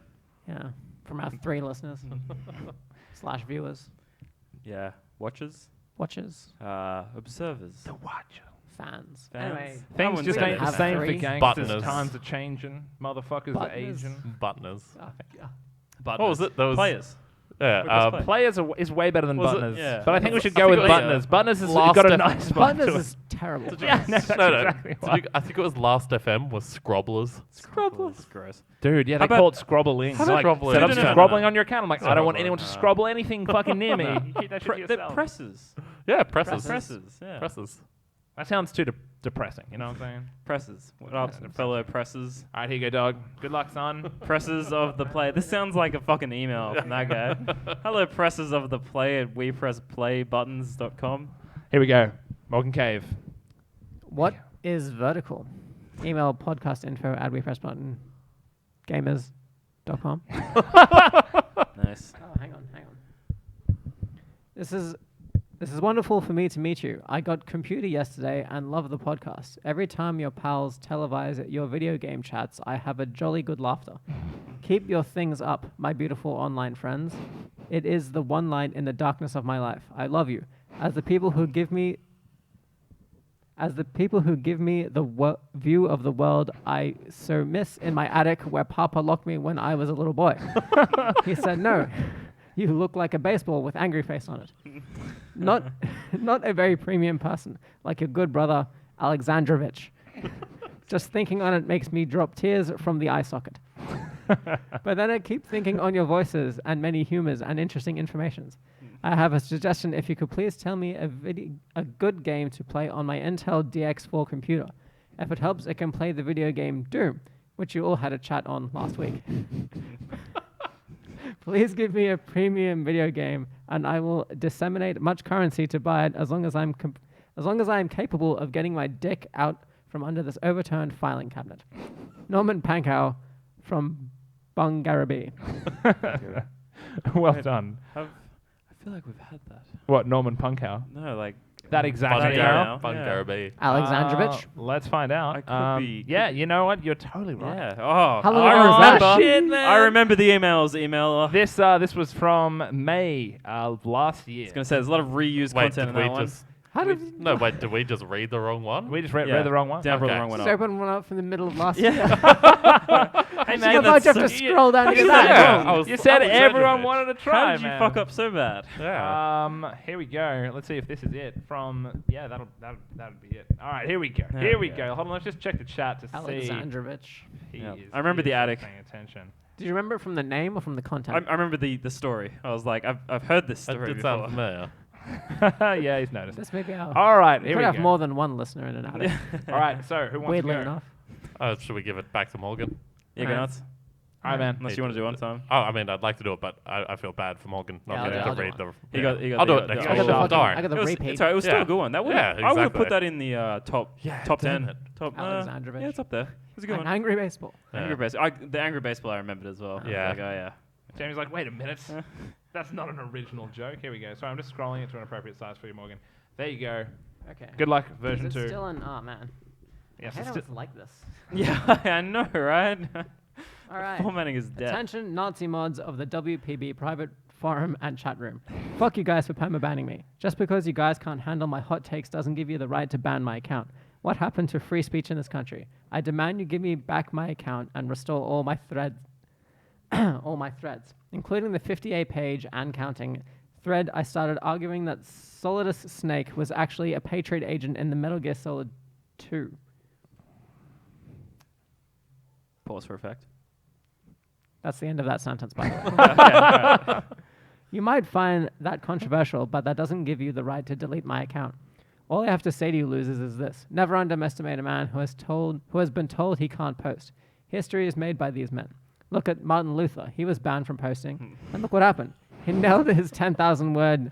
Yeah, from our 3 listeners / viewers, Yeah. Watchers. watchers, Observers. Watch. fans. Fans. Anyway, I Things wouldn't just say ain't the have same for 3. gangsters. Buttoners. Times are changing. Motherfuckers are Buttoners. aging. Buttoners. yeah. What was it? Those Players. Yeah. Because play- Players is way better than Was it? Buttoners. Yeah. But I think we should I go think with it was, Buttoners. Buttoners has Last got a F- nice vibe Buttoners to it. is terrible. Yeah, no, that's no, no. exactly why. I think it was Last FM was Scrobblers. Scrubblers. Gross. Dude, yeah, How they about- call it scrobbling. How So, about like, scrobbling? set up No, some no, no, scrobbling no. on your account. I'm like, I don't want Scrobbling. anyone to scrobble anything fucking near me. You keep that shit to They're yourself. presses. Yeah, presses. Presses. Yeah. Presses. That sounds too depressing. You know what I'm saying? Presses. What up, fellow presses? All right, here you go, dog. Good luck, son. Presses of the play. This sounds like a fucking email from that guy. Hello, presses of the play at wepressplaybuttons.com. Here we go. Morgan Cave. What is vertical? Email podcast info @wepressbutton. gamers.com. Nice. Oh, hang on. This is wonderful for me to meet you. I got computer yesterday and love the podcast. Every time your pals televise your video game chats, I have a jolly good laughter. Keep your things up, my beautiful online friends. It is the one light in the darkness of my life. I love you. As the people who give me the view of the world I so miss in my attic where Papa locked me when I was a little boy. He said, no, you look like a baseball with angry face on it. Not a very premium person, like your good brother, Alexandrovich. Just thinking on it makes me drop tears from the eye socket. But then I keep thinking on your voices and many humors and interesting informations. I have a suggestion. If you could please tell me a good game to play on my Intel DX4 computer. If it helps, it can play the video game Doom, which you all had a chat on last week. Please give me a premium video game, and I will disseminate much currency to buy it as long as I am capable of getting my dick out from under this overturned filing cabinet. Norman Pankow from Bungarabi. Well done. I feel like we've had that. What, Norman Punkow? No, like That exact Bungarabee. email? Bungarabee. Alexandrovich. Let's find out. I could be- Yeah, you know what? You're totally right. yeah. Oh, How long I ago was that? remember. Shit, man. I remember the email. This was from May of last year. I was gonna say there's a lot of reused Wait, content did in we that one. just... How did No, wait, did we just read the wrong one? We just read Yeah. the wrong one. Dan brought the Okay. wrong one just up. open one up from the middle of last Yeah. year? Hey So man, I just have to scroll down to get Yeah, that. I was- you said I was everyone Androvich. wanted to How try, did you man. fuck up so bad? Yeah. Here we go. Let's see if this is it. That'll be it. All right, here we go. There Here we we go. go. Hold on, let's just check the chat to see. Alexandrovich. He Yeah. is- I remember he the is attic. Paying attention. Did you remember it from the name or from the content? I remember the story. I was like, I've heard this That story did sound before. familiar. Yeah, he's noticed. This may be our. All right, We here could we have go. more than one listener in an attic. All right, so who wants Weirdly to go? enough. Should we give it back to Morgan? Yeah, go Alright. nuts. All right, man. Unless you want to do one time. Oh, I mean, I'd like to do it, but I feel bad for Morgan Yeah, not I'll getting do- to I'll read do the... He got- he got I'll the- do it the- next I week. got the Oh, fucking. darn. I got the It was, repeat. it's alright, it was still Yeah. a good one. That would Yeah, I would have exactly. put that in the top Yeah, top damn 10. it. Top Alexandrovich. yeah, it's up there. It was a good An one. angry baseball. Yeah. Angry baseball. The angry baseball I remembered as well. I was Yeah. like, oh yeah. Jamie's like, wait a minute. That's not an original joke. Here we go. Sorry, I'm just scrolling it to an appropriate size for you, Morgan. There you go. Okay. Good luck, Is version it 2. still an? Oh man. Yes, I hate it's how sti- it's like this. Yeah, I know, right? All right. Formatting is dead. Attention, Nazi mods of the WPB private forum and chat room. Fuck you guys for perma-banning me. Just because you guys can't handle my hot takes doesn't give you the right to ban my account. What happened to free speech in this country? I demand you give me back my account and restore all my threads, including the 58 page and counting thread. I started arguing that Solidus Snake was actually a Patriot agent in the Metal Gear Solid 2. Pause for effect. That's the end of that sentence, by the way. Okay, alright. You might find that controversial, but that doesn't give you the right to delete my account. All I have to say to you losers is this. Never underestimate a man who has been told he can't post. History is made by these men. Look at Martin Luther. He was banned from posting. And look what happened. He nailed his 10,000 word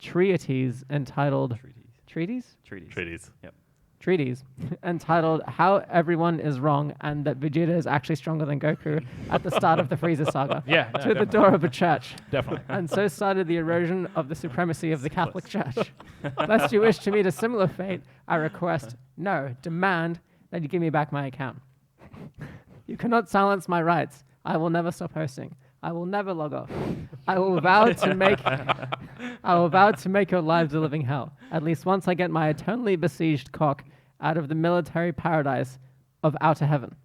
treatise entitled... Treatise? Treaties. Yep. Treatise entitled How Everyone is Wrong and that Vegeta is actually stronger than Goku at the start of the Frieza saga. Yeah, To the definitely. door of a church. Definitely. And so started the erosion of the supremacy of the Catholic Church. Lest you wish to meet a similar fate, I request, no, demand that you give me back my account. You cannot silence my rights. I will never stop hosting. I will never log off. I will vow to make your lives a living hell. At least once I get my eternally besieged cock out of the military paradise of outer heaven.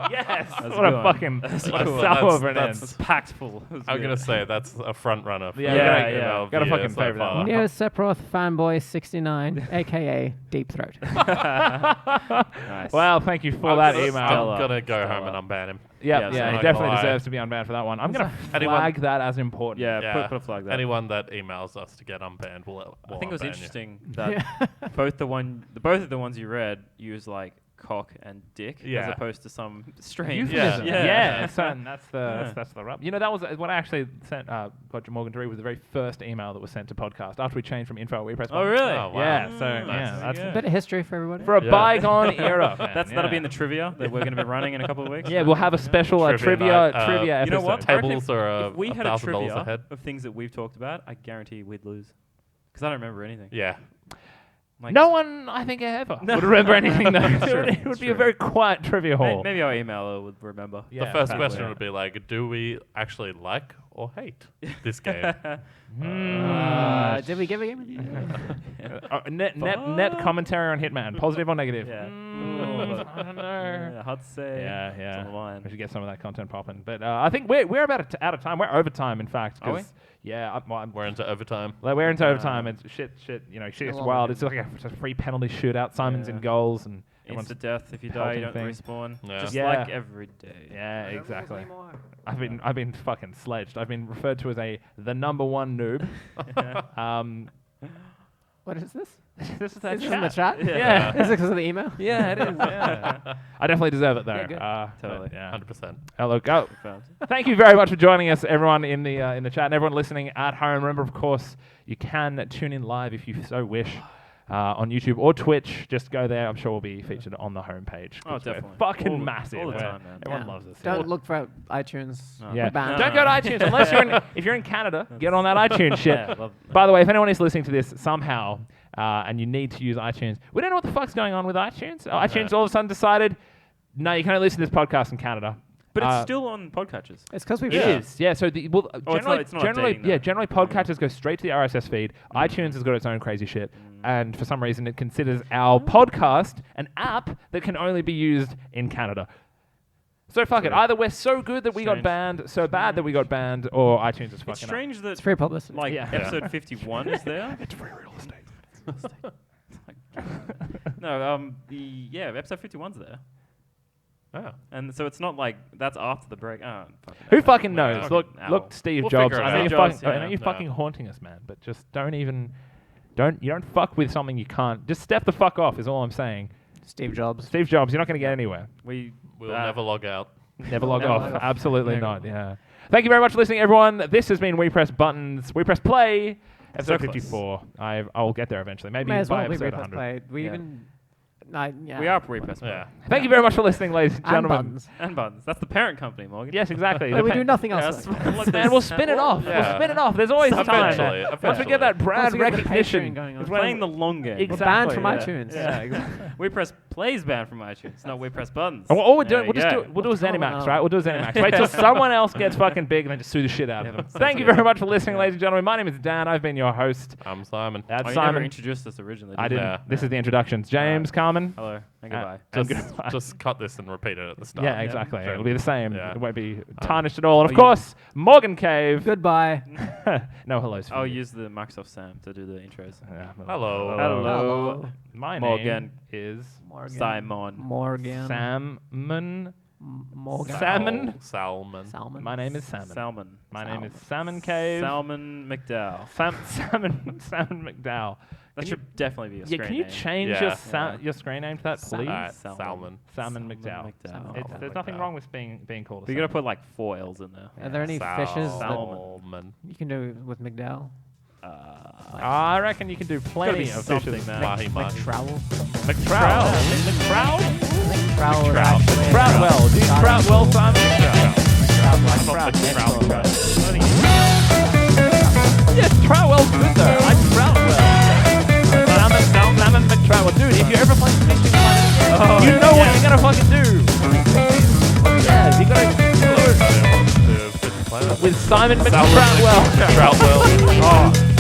Yes. That's What a good. fucking That's what a good. salvo of That's- an It's end. packed full. It was I'm good. going to say that's a front runner. For Yeah, yeah, you yeah. know, Gotta the fucking year so favour that far. one. Neo Sephiroth fanboy 69, aka Deep Throat. Nice. Well, thank you for I'm that gonna- email. Stella. I'm going to go home Stella. and unban him. Yeah, Yes, yeah, I'm he not definitely gonna lie. deserves to be unbanned for that one. I'm going to Anyone- flag that as important. Yeah, Yeah. put a flag there. Anyone that emails us to get unbanned will I think it was unban you. interesting that both of the ones you read used like cock and dick Yeah. as opposed to some strange. Euphemism. Yeah. Yeah. So that's the Yeah. that's the rub. You know, that was what I actually sent got Morgan to read was the very first email that was sent to podcast after we changed from info at WePress. Oh, really? Oh, wow. Yeah. So Nice. yeah, that's Yeah. A bit of history for everybody. for a Yeah. bygone era. Man. That'll be in Yeah. the trivia that we're going to be running in a couple of weeks. Yeah, we'll have a special trivia night, trivia You know episode. what? I reckon Tables are if we had a $1,000 trivia ahead. of things that we've talked about, I guarantee we'd lose. Because I don't remember anything. Yeah. Like, No one, I think, ever would remember anything though. It would be a very quiet trivia hall. Maybe our emailer would remember. Yeah, The first probably. question would be like, do we actually like or hate this game? Did we give a game? Net commentary on Hitman, positive or negative? Yeah. I don't know. Yeah, hard to say. Yeah, It's on the line. We should get some of that content popping. But I think we're about out of time. We're over time, in fact. Are we? 'cause, yeah, We're into overtime. we're into overtime. It's shit. You know, shit How gets long wild. we It's like a free penalty shootout. Simon's in goals, and everyone's Instant death. If you die, you don't pelting respawn. Yeah. Just Yeah. like every day. yeah, exactly. I've been fucking sledged. I've been referred to as the number one noob. What is this? This is Is this in the chat? Yeah. Is it because of the email? Yeah, it is. Yeah. I definitely deserve it though. Yeah, good. But Totally. Yeah. 100%. Oh, look. Oh, Confirmed. thank you very much for joining us, everyone in the chat, and everyone listening at home. Remember, of course, you can tune in live if you so wish on YouTube or Twitch. Just go there. I'm sure we'll be featured on the homepage. Oh, 'cause we're definitely. fucking All the- massive. all the We're- time, man. Everyone Yeah. loves us. Don't look for iTunes. No. Yeah. We're banned. Don't go to iTunes unless if you're in Canada. Get on that iTunes shit. Yeah, love- By the way, if anyone is listening to this somehow and you need to use iTunes, we don't know what the fuck's going on with iTunes. iTunes all of a sudden decided, no, you can only listen to this podcast in Canada. But it's still on podcatchers. It's because we've It is, yeah. So it's not generally, updating, though. generally podcasters go straight to the RSS feed. iTunes has got its own crazy shit, and for some reason, it considers our podcast an app that can only be used in Canada. So fuck it. Either we're so good that we got Strange. banned, so bad that we got banned, or iTunes is fucking It's strange that It's free publicity. like Yeah. episode 51 is there. It's free real estate. No, episode 51's there. Oh. And so it's not like that's after the break. Oh, Who fucking Yeah. knows? Fucking Look, owl. Steve We'll Jobs. figure it I know out. you're Jobs, fucking. I know yeah. you're Yeah. fucking haunting us, man. But just don't even. You don't fuck with something you can't. Just step the fuck off. Is all I'm saying. Steve Jobs. Steve Jobs, you're not going to get anywhere. We We'll never log out. Never log Never off. log off. Absolutely Never. not. Yeah. Thank you very much for listening, everyone. This has been We Press Buttons. We Press Play. Episode So close. 54. I'll get there eventually. Maybe May as by well be episode repress 100. play. We Yeah. even. Yeah. we are repress Yeah. Thank you very much for listening, ladies and And gentlemen. buttons. and buttons. That's the parent company, Morgan. Yes, exactly. But The we pa- do nothing Yeah, else. that's- And we'll spin it off. Yeah. We'll spin it off. There's always time. Eventually, Once we get that brand Once we get the recognition, Patreon going on. is We're when playing the long game. We're banned from yeah. iTunes. Yeah, exactly. We press plays banned from iTunes, not we press buttons. And all we'll do, There we'll you just go. do, we'll do a What's going ZeniMax, on? right? We'll do a ZeniMax. Wait till someone else gets fucking big and then just sue the shit out of them. Thank you good. very much for listening, ladies and gentlemen. My name is Dan. I've been your host. I'm Simon. That's Oh, you never Simon. introduced us originally. I did didn't. Yeah. This is the introductions. James, Carmen. Hello and goodbye. And Just, goodbye. just cut this and repeat it at the start. Yeah, exactly. Sure. It'll be the same. Yeah. It won't be tarnished at all. And of you- course, Morgan Cave. Goodbye. No hellos. for I'll you. use the Microsoft Sam to do the intros. Yeah, well, Hello. Hello. My Morgan. name is Morgan. Simon. Morgan. Salmon. Morgan. Salmon. Salmon. Salmon. My name is Salmon. Salmon. My name is Salmon. Salmon Cave. Salmon McDowell. Salmon McDowell. That Can should definitely be a Yeah, screen can you name. change Yeah. your screen name to that, please? Alright, Salmon. Salmon. Salmon McDowell. McDowell. It's, there's nothing wrong with being called. But you gotta put like 4 L's in there. Are there any fishes that Salmon. you can do with McDowell? I reckon you can do plenty be of something, fishes. man. Mahi mahi. McTrowel. McTrowell. McTrowell. Trout. Troutwell. Do you trout well, Simon? I'm not the trout guy. Yes, Troutwell's good though. I trout well. Salmon McTrowell. Dude, if you ever play fishing, you know what you're gonna fucking do. Yeah, you gotta do it with Simon McTroutwell. Troutwell. Oh.